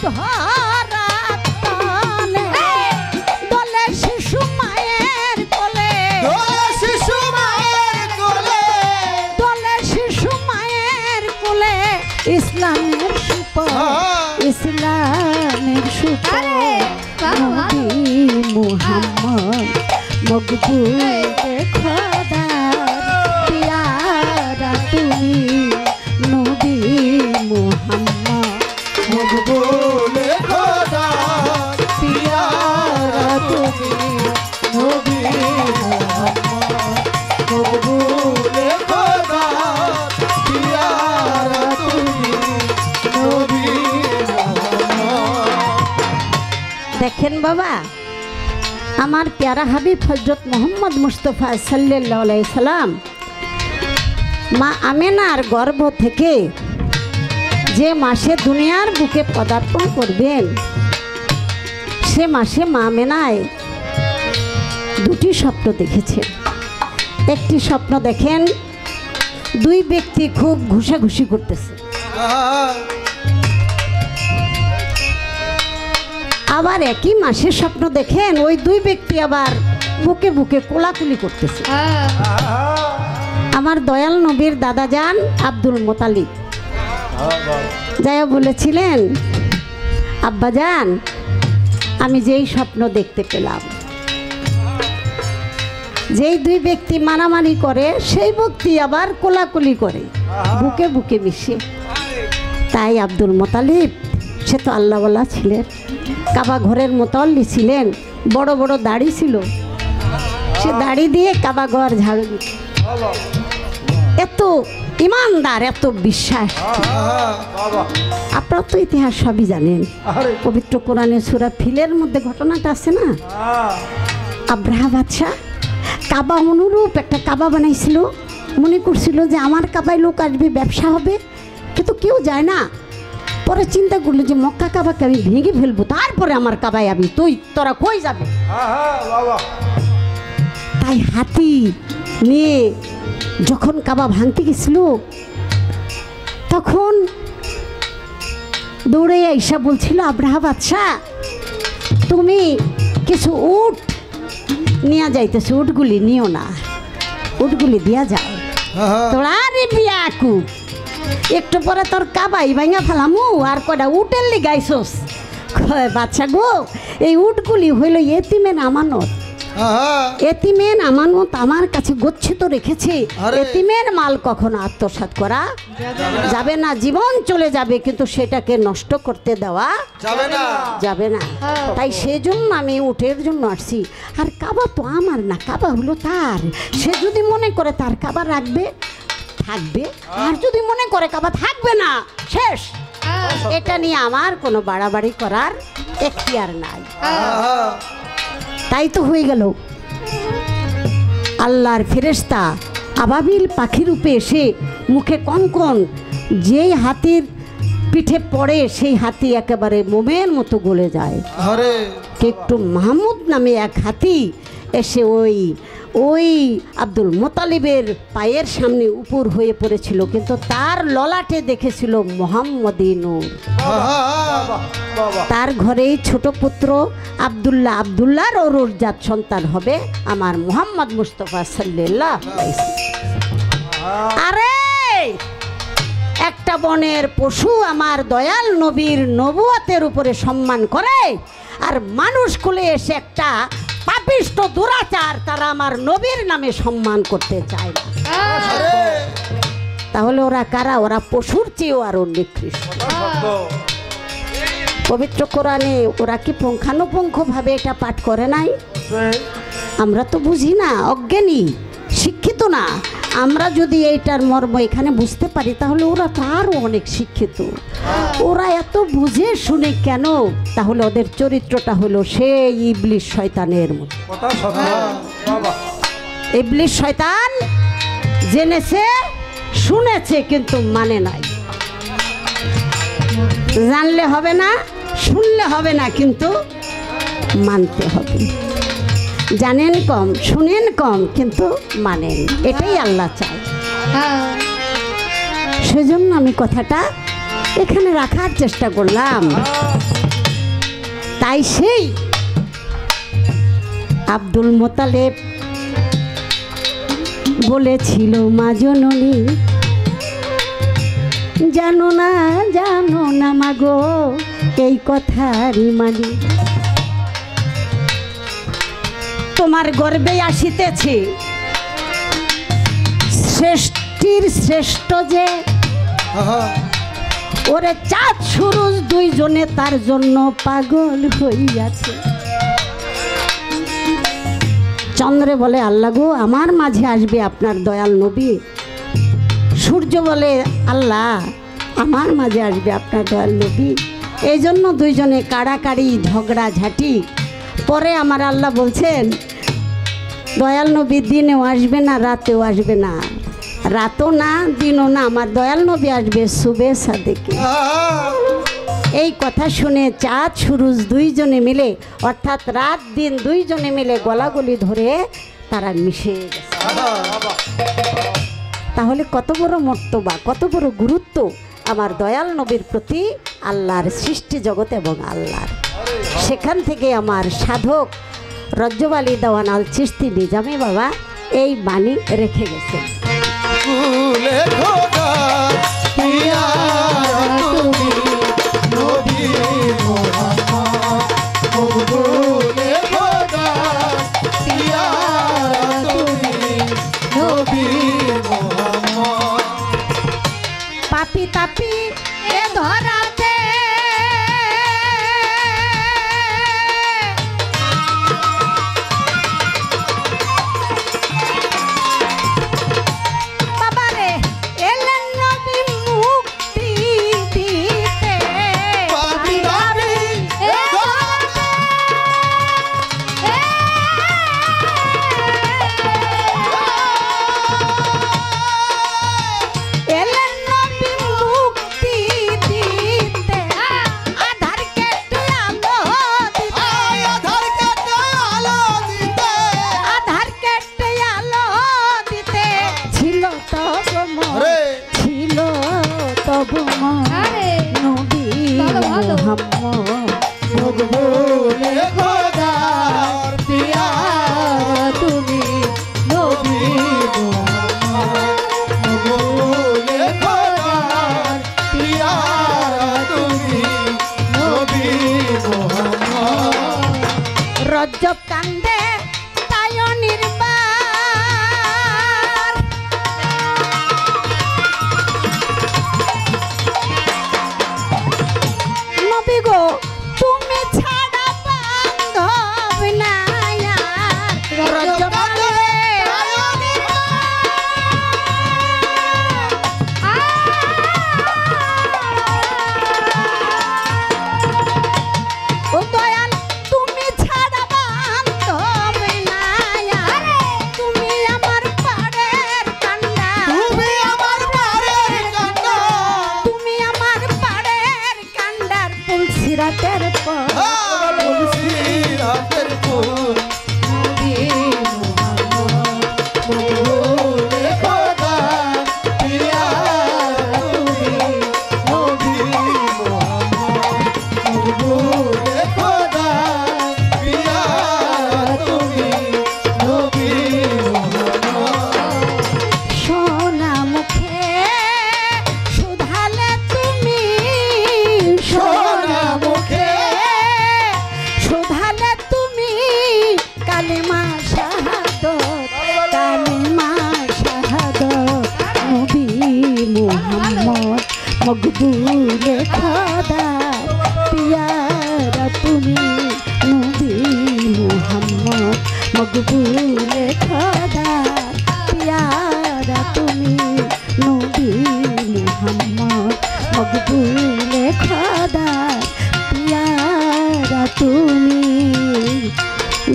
ধরা তালে দলে শিশু মায়ের কোলে দোলে শিশু মায়ের কোলে দলে শিশু মায়ের কোলে ইসলামের সুপর ইসলামের সুপর নবী মুহাম্মদ মকবুল খোদা পিয়ারা তুমি নবী মুহাম্মদ মকবুল খোদা পিয়ারা তুমি নবী মুহাম্মদ মকবুল খোদা পিয়ারা তুমি নবী মুহাম্মদ। দেখেন বাবা, আমার প্যারা হাবিব হযরত মোহাম্মদ মুস্তাফা সাল্লাল্লাহু আলাইহি সাল্লাম মা আমেনার গর্ভ থেকে যে মাসে দুনিয়ার বুকে পদার্পণ করবেন, সে মাসে মা আমেনায় দুটি স্বপ্ন দেখেছেন। একটি স্বপ্ন দেখেন, দুই ব্যক্তি খুব ঘুষাঘুষি করতেছে। আবার একই মাসে স্বপ্ন দেখেন ওই দুই ব্যক্তি আবার বুকে বুকে কোলাকুলি করতেছে। আমার দয়াল নবীর দাদা যান আব্দুল মোতালিব যাই বলেছিলেন, আব্বা যান আমি যেই স্বপ্ন দেখতে পেলাম, যেই দুই ব্যক্তি মারামারি করে সেই ব্যক্তি আবার কোলাকুলি করে বুকে বুকে মিশে। তাই আব্দুল মোতালিব, সে তো আল্লাহওয়ালা ছিলেন, কাবা ঘরের মোতাল্লি ছিলেন, বড় বড় দাড়ি ছিল, সে দাড়ি দিয়ে কাবা ঘর ঝাড়ু দিত। এত ইমানদার, এত বিশ্বাস। আপনারা তো ইতিহাস সবই জানেন, পবিত্র কোরআনে সূরা ফিলের মধ্যে ঘটনাটা আছে না, আব্রাহা বাদশাহ কাবা অনুরূপ একটা কাবা বানাইছিল, মনে করছিল যে আমার কাবায় লোক আসবে, ব্যবসা হবে, কিন্তু কেউ যায় না। পরে চিন্তা করলো যে মক্কা কাবাকে আমি ভেঙে ফেলবো, তারপরে আমার কাবায় আমি, তোরা কই যাবে। তাই হাতি নিয়ে যখন কাবা ভাঙতে গেছিল, তখন দৌড়ে আইসা বলছিল, আব্রাহা বাদশাহ তুমি কিছু উট নিয়ে যাইতেছে, উটগুলি নিও না, উটগুলি দিয়া যাও। তোরা রে বিয়াকু, একটু পরে তোর কাবাই ভাঙা ফেলামু, আর কটা উটের লিগাইছস। বাচ্চা গো, এই উটগুলি হইল এতিমের আমানত, এতিমের আমানত আমার কাছে গচ্ছিত রেখেছে। এতিমের মাল কখনো আত্মসাৎ করা যাবে না, জীবন চলে যাবে কিন্তু সেটাকে নষ্ট করতে দেওয়া যাবে না। তাই সেজন্য আমি উটের জন্য আসছি। আর কাবা তো আমার না, কাবা হলো তার। সে যদি মনে করে তার কাবা রাখবে, থাকবে, আর যদি মনে করে কাবা থাকবে না, শেষ। এটা নিয়ে আমার কোনো বাড়াবাড়ি করার এখতিয়ার নাই। তাই তো হয়ে গেল, আল্লাহর ফেরেশতা আবাবিল পাখি রূপে এসে মুখে কঙ্কন, যেই হাতির পিঠে পড়ে সেই হাতি একেবারে মোমের মতো গলে যায়। একটু মাহমুদ নামে এক হাতি এসে ওই আব্দুল মোতালিবের পায়ের সামনে উপর হয়ে পড়েছিল, কিন্তু তার ললাটে দেখেছিল মোহাম্মদী নূর। তার ঘরেই ছোট পুত্র আব্দুল্লাহর অরুরজাত সন্তান হবে আমার মুহাম্মদ মুস্তাফা সাল্লাল্লাহু আলাইহি ওয়াসাল্লাম। আরে একটা বনের পশু আমার দয়াল নবীর নবুয়তের উপরে সম্মান করে, আর মানুষ কুলে এসে একটা পাপিষ্ট দুরাচার তারা আমার নবীর নামে সম্মান করতে চায় না। তাহলে ওরা কারা? ওরা পশুর চেয়েও আরো নিকৃষ্ট। পবিত্র কোরআনে ওরা কি পুঙ্খানুপুঙ্খভাবে এটা পাঠ করে নাই? আমরা তো বুঝি না, অজ্ঞানী, শিক্ষিত না। আমরা যদি এইটার মর্ম এখানে বুঝতে পারি, তাহলে ওরা তো আরও অনেক শিক্ষিত। ওরা এত বুঝে শুনে কেন? তাহলে ওদের চরিত্রটা হলো সেই ইবলিশ শয়তানের মতো। ইবলিশ শয়তান জেনেছে, শুনেছে, কিন্তু মানে নাই। জানলে হবে না, শুনলে হবে না, কিন্তু মানতে হবে। জানেন কম, শুনেন কম, কিন্তু মানেন। এটাই আল্লাহ চায়। সেজন্য আমি কথাটা এখানে রাখার চেষ্টা করলাম। তাই সেই আব্দুল মোতালেব বলেছিল মা জননী, জানো না মাগো এই কথারই মানি, তোমার গর্বে আসিতেছে শ্রেষ্ঠীর শ্রেষ্ঠ যে, ওরে চাঁদ সুরজ দুইজনে তার জন্য পাগল হইয়াছে। চন্দ্রে বলে আল্লাহ গো আমার মাঝে আসবে আপনার দয়াল নবী, সূর্য বলে আল্লাহ আমার মাঝে আসবে আপনার দয়াল নবী। এই জন্য দুইজনে কাড়াকাড়ি ঝগড়া ঝাঁটি। পরে আমার আল্লাহ বলছেন দয়াল নবী দিনেও আসবে না রাতেও আসবে না, রাতও না দিনও না, আমার দয়াল নবী আসবে সুবে সাদেকে। এই কথা শুনে চাঁদ সুরুজ দুইজনে মিলে, অর্থাৎ রাত দিন দুইজনে মিলে গলাগলি ধরে তারা মিশে গেছে। তাহলে কত বড় মর্তবা, কত বড় গুরুত্ব আমার দয়াল নবীর প্রতি আল্লাহর সৃষ্টি জগৎ এবং আল্লাহর। সেখান থেকে আমার সাধক রজ্জব আলী দেওয়ান আল চিশতি নিজামী বাবা এই বাণী রেখে গেছেন। পাপি তাপি এ ধরাতে বাবারে এলেন নবী মুক্তি দিতে, পাপি তাপি এ ধরাতে এলেন নবী মুক্তি দিতে, আধার কেটে আলো দিতে, আধার কেটে আলো দিতে, ছিল তবু ছিল তবু নবী মুহাম্মদ মকবুলে খোদার পিয়া তুমি নবী মুহাম্মদ মকবুলে খোদার পিয়া তুমি নবী মুহাম্মদ। রজ্জব কান্দে তাই নির্বাণ, নবী গো তুমি ছাড়া বান্ধব নাই আর। রজ্জব কান্দে ও দয়াল তুমি ছাড়া বান্ধব নাই আর। তুমি আমার পাড়ের কান্ডা, তুমি আমার পাড়ের কান্ডা, তুমি আমার পাড়ের কান্ডার তুলসিরাতের পর, তুলসিরাতের পর নবী মুহাম্মদ মকবুলে খোদা পিয়া তুমি নবী মুহাম্মদ মকবুলে খোদা পিয়া তুমি নবী মুহাম্মদ। সোনা মুখে সুধালে তুমি, সোনা মুখে সুধালে তুমি কালিমা শাহাদত, কালিমা শাহাদত নবী মুহাম্মদ মকবুলে খোদা পিয়ারা তুমি নবী মুহাম্মদ মকবুলে খোদা পিয়ারা তুমি নবী মুহাম্মদ মকবুলে খোদা পিয়ারা তুমি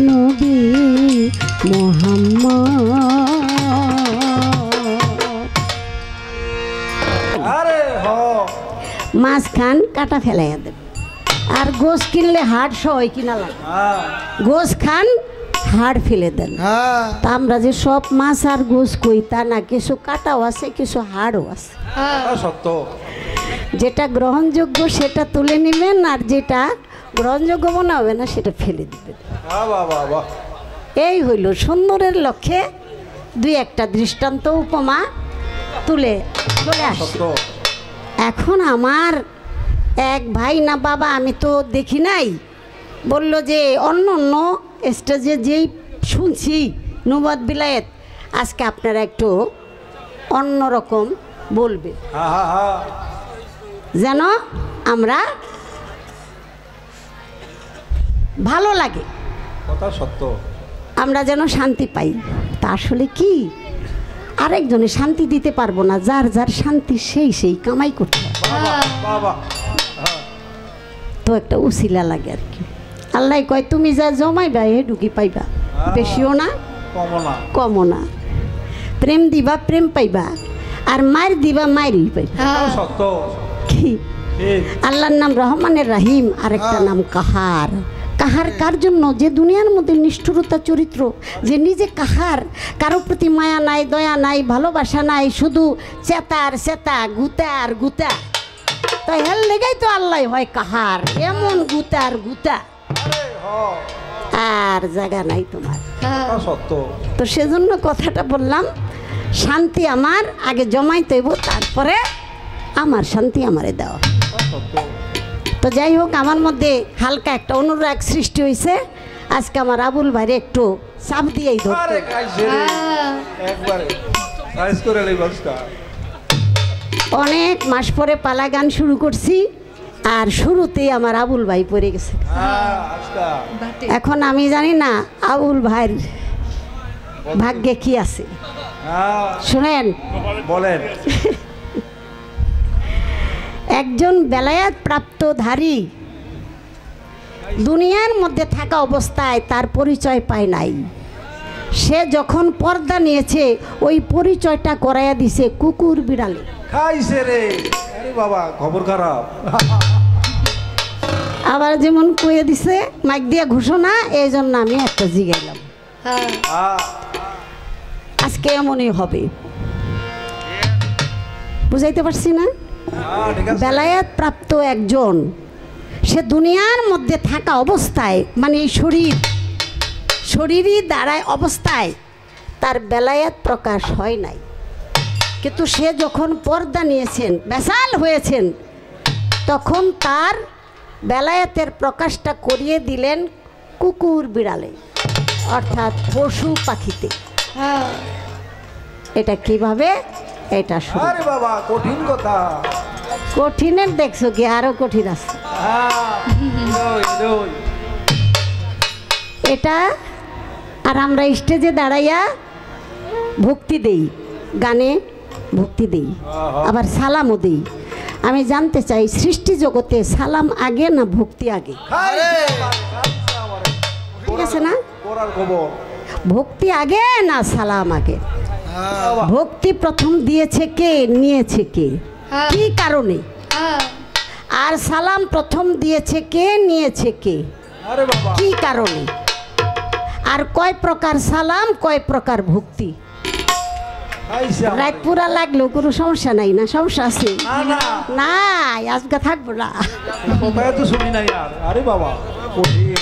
নবী মুহাম্মদ। মাছ খান কাটা ফেলাইয়া দেব, আর গোস কিনলে হাড় সবাই কিনা লাগে, গোস খান হাড় ফেলে দেন। তা আমরা যে সব মাছ আর গোস কই তা না, কিছু কাটাও আছে কিছু হাড়ও আছে। যেটা গ্রহণযোগ্য সেটা তুলে নেবেন, আর যেটা গ্রহণযোগ্য মনে হবে না সেটা ফেলে দিবেন। বাহ বাহ বাহ। এই হইল সুন্দরের লক্ষ্যে দুই একটা দৃষ্টান্ত উপমা তুলে চলে আসে। সত্য। এখন আমার এক ভাই না বাবা আমি তো দেখি নাই, বলল যে অন্য অন্য স্টেজে যেই শুনছি নুবাদ বিলায়েত, আজকে আপনারা একটু অন্যরকম বলবে হ্যাঁ হ্যাঁ হ্যাঁ। যেন আমরা ভালো লাগে, কথা সত্য। আমরা যেন শান্তি পাই। তা আসলে কি আরেকজনে শান্তি দিতে পারবো না, যার যার শান্তি সেই সেই কামাই করতে হয়। বাহ বাহ। তো একটা উসিলা লাগে আর কি। আল্লাহ কয় তুমি যা জমাইবা এ ঢুকি পাইবা, বেশিও না কমনা। কমও না। প্রেম দিবা প্রেম পাইবা, আর মার দিবা মারই পাইবা। সত্য। কি ঠিক। আল্লাহর নাম রহমানের রাহিম, আরেকটা নাম কাহার। কাহার কার জন্য? যে দুনিয়ার মধ্যে নিষ্ঠুরতা চরিত্র, যে নিজে কাহার, কারো প্রতি মায়া নাই, দয়া নাই, ভালোবাসা নাই, শুধু চেতার চেতা, গুতার গুতা। তো হেল লেগেই তো আল্লাহ হয় কাহার, এমন গুতার গুতা, আর জায়গা নাই তোমার। কথা সত্য। তো সেজন্য কথাটা বললাম, শান্তি আমার আগে জমাইতে হইব, তারপরে আমার শান্তি আমারে দেওয়া। কথা সত্য। তো যাই হোক, আমার মধ্যে হালকা একটা অনুরাগ সৃষ্টি হয়েছে। আজকে আমার আবুল ভাইরে একটু চাপ দিয়েই ধরতে আরে কাইছে রে। একবারে সাইজ করে লই বসকা। অনেক মাস পরে পালা গান শুরু করছি, আর শুরুতেই আমার আবুল ভাই পড়ে গেছে। হ্যাঁ আজকা। এখন আমি জানি না আবুল ভাইয়ের ভাগ্যে কি আছে। হ্যাঁ শুনেন, বলেন। একজন বেলায়াত প্রাপ্তধারী দুনিয়ার মধ্যে থাকা অবস্থায় তার পরিচয় পায় নাই। সে যখন পর্দা নিয়েছে ওই পরিচয়টা করাইয়া দিছে কুকুর বিড়ালে। খাইছে রে। আরে বাবা খবর খারাপ। আবার যেমন কয়ে দিছে মাইক দিয়া ঘোষণা, এই জন্য আমি একটা জিগাইলাম। হ্যাঁ আজকে এমনই হবে, বুঝাইতে পারছি না? হ্যাঁ ঠিক আছে। বেলায়াত প্রাপ্ত একজন, সে দুনিয়ার মধ্যে থাকা অবস্থায়, মানে এই শরীরই দাঁড়ায় অবস্থায় তার বেলায়াত প্রকাশ হয় নাই, কিন্তু সে যখন পর্দা নিয়েছেন, বেসাল হয়েছেন, তখন তার বেলায়াতের প্রকাশটা করিয়ে দিলেন কুকুর বিড়ালে, অর্থাৎ পশু পাখিতে। এটা কিভাবে? এটা শুনুন। আরে বাবা কঠিন কথা। কঠিনের দেখছো কি, আরো কঠিন আছে। হ্যাঁ লই লই। এটা আর আমরা স্টেজে দাঁড়াইয়া ভক্তি দেই, গানে ভক্তি দেই, আবার সালামও দেই। আমি জানতে চাই সৃষ্টি জগতে সালাম আগে না ভক্তি আগে? ঠিক আছে না? পড়ার খবর। ভক্তি আগে না সালাম আগে? ভক্তি প্রথম দিয়েছে কে, নিয়েছে কে, কি কারণে? আর সালাম প্রথম দিয়েছে কে, নিয়েছে কে, আরে বাবা কি কারণে? আর কয় প্রকার সালাম, কয় প্রকার ভক্তি? খাইছে আমার। রাত পুরা লাগলেও কোনো সমস্যা নাই না? সমস্যা আছে না না না, আজকে থাকবো না। কোথায় তো শুনি না यार। আরে বাবা কঠিন।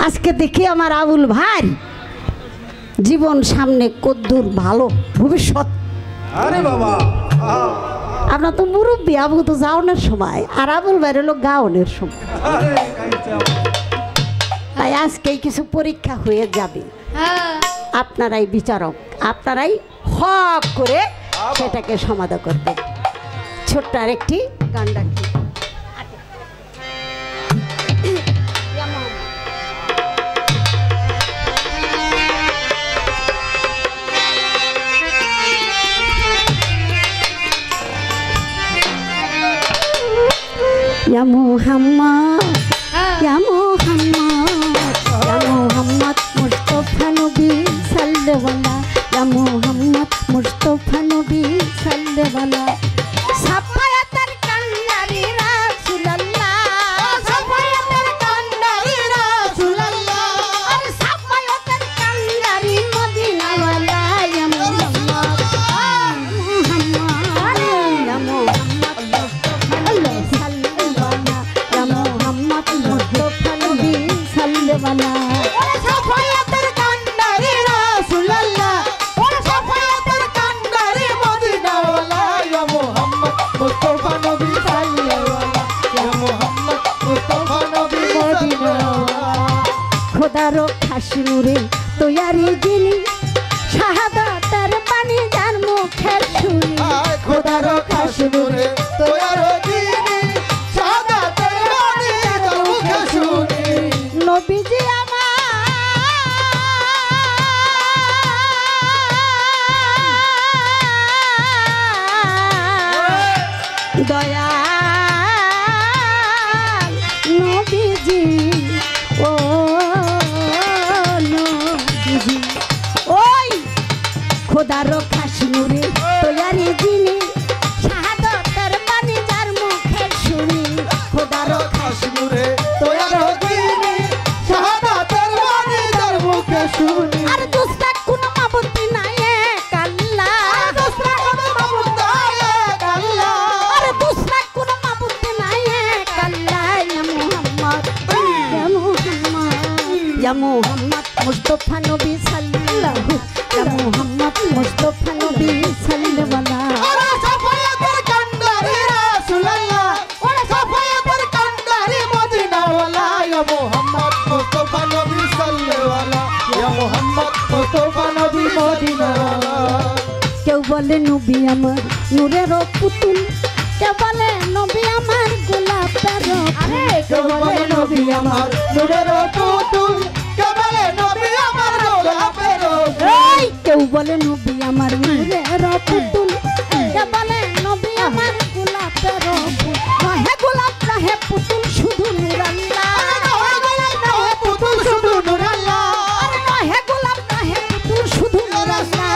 আজকে দেখি আমার আবুল ভাই জীবন সামনে কদ্দুর ভালো ভবিষ্যৎ। আরে বাবা আমরা তো মুরব্বী, আবু তো যাওয়ানোর সময়, আর আবুল ভাই হলো গাওনের সময়। আরে খাইছে আমার। তাই আজকেই কিছু পরীক্ষা হয়ে যাবে। আপনারাই বিচারক, আপনারাই হক করে সেটাকে সমাধান করবেন। ছোট্ট আরেকটি গান ডাকি। Ya Muhammad, Ya Muhammad, Ya Muhammad Mustafa Nabi Sallallahu, Ya Muhammad Mustafa Nabi Sallallahu. Safayatar kandari Rasulullah, Safayatar kandari Rasulullah, Safayatar kandari Madinah wala. Ya Muhammad, Muhammad, Ya Muhammad. Allah sallallahu, Ya Muhammad. খোদারো খাস নূরে তৈয়ারি যিনি শাহাদাতের বাণী যার মুখের শুনি খোদারো খাস নূরে তৈয়ারো দিনি শাহাদাতের বাণী যার মুখে শুনি নবীজি দয়াল নবীজি ও নবীজি ওই খোদারো খাস নূরে তৈয়ারি যিনি শাহাদাতের বাণী যার মুখের শুনি খোদারো খাস নূরে তৈয়ারো দিনি শাহাদাতের বাণী যার মুখে শুনি আর দুসরা কোন মাবুদ নাই এক আল্লাহ দুসরা কোন মাবুদ নাই এক আল্লাহ আর দুসরা কোন মাবুদ নাই এক আল্লাহ ইয়া মুহাম্মদ মুস্তাফা নবী সাল্লাল্লাহু ইয়া মুহাম্মদ মুস্তাফা নবী সাল্লাল্লাহু ওরে সাফায়াতের কান্ডারি রাসূলুল্লাহ ওরে সাফায়াতের কান্ডারি মদিনাওয়ালা ইয়া মুহাম্মদ মুস্তাফা নবী সাল্লাল্লাহু ইয়া মুহাম্মদ মুস্তাফা নবী মদিনাওয়ালা কেউ বলে নবী আমার নূরের পুতুল কেউ বলে নবী আমার গোলাপের আরে কেউ বলে নবী আমার নূরের পুতুল কেউ বলে নবী আমার গোলাপের এই কেউ বলে নবী আমার নূরের পুতুল কেউ বলে নবী আমার গোলাপের ফুল নহে গোলাপ নহে পুতুল শুধু নূর আল্লাহ নহে পুতুল শুধু নূর আল্লাহ আরে নহে গোলাপ নহে পুতুল শুধু নূর আল্লাহ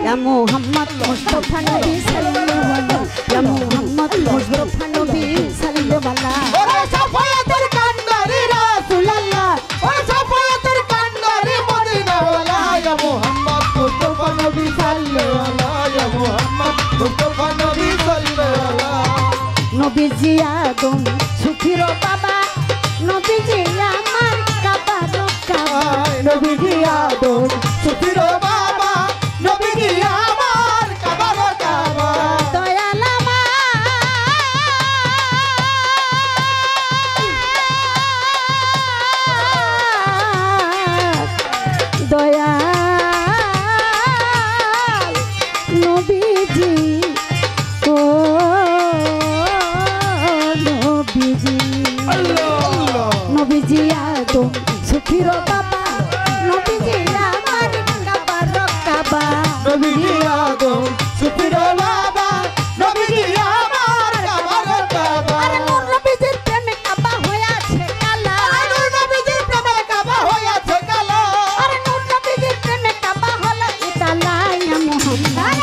ইয়া মুহাম্মদ মুস্তাফা নবী সাল্লাল্লাহু ইয়া মুহাম্মদ মুস্তাফা নবী সাল্লাল্লাহু ওরে সাফায়াতের কান্ডারি রাসূলুল্লাহ ওরে সাফায়াতের কান্ডারি মদিনাওয়ালা ইয়া মুহাম্মদ মুস্তাফা নবী সাল্লাল্লাহু ইয়া মুহাম্মদ মুস্তাফা নবী সাল্লাল্লাহু নবীজি আদম সুফির বাবা নবীজি আমার কাবার কাবা নবীজি আদম সুফির বাবা নবীজি আমার কাবার কাবা দয়াল আমার দয়াল নবীজি ও নবীজি নবীজি আদম সুফির বাবা নবীজি আমার কাবার কাবা নবীজি আদম সুফির বাবা নবীজি আমার কাবার কাবা আরে নূর নবীজির প্রেমে কাবা হইয়াছে কালা নূর নবীজির প্রেমে কাবা হইয়াছে কালা আরে নূর নবীজির প্রেমে কাবা হলো ইতালা ইয়া মুহাম্মদ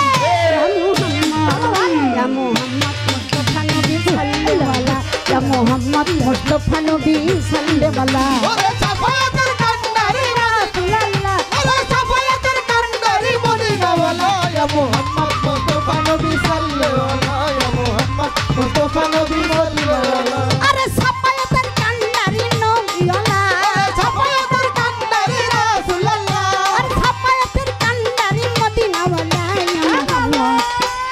ইয়া মুহাম্মদ মুস্তাফা নবী সাল্লাল্লাহু ইয়া মুহাম্মদ মুস্তাফা নবী সাল্লাল্লাহু ওরে সাফায়াতের কান্ডারি রাসূলুল্লাহ ওরে সাফায়াতের কান্ডারি মদিনাওয়ালা ইয়া মুহাম্মদ মুস্তাফা নবী সাল্লাল্লাহু ইয়া মুহাম্মদ মুস্তাফা নবী মদিনাওয়ালা আরে সাফায়াতের কান্ডারি নবীওয়ালা সাফায়াতের কান্ডারি রাসূলুল্লাহ আরে সাফায়াতের কান্ডারি মদিনাওয়ালা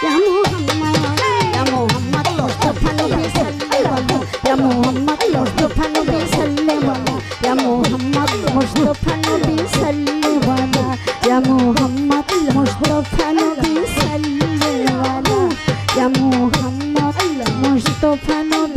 ইয়া মুহাম্মদ ইয়া মুহাম্মদ মুস্তাফা নবী সাল্লাল্লাহু ইয়া মুহাম্মদ মুস্তাফা নবী সাল্লাল্লাহু ইয়া মুহাম্মদ মুস্তাফা নবী সাল্লাল্লাহু ইয়া মুহাম্মদ মুস্তাফা নবী সাল্লাল্লাহু ইয়া মুহাম্মদ মুস্তাফা নবী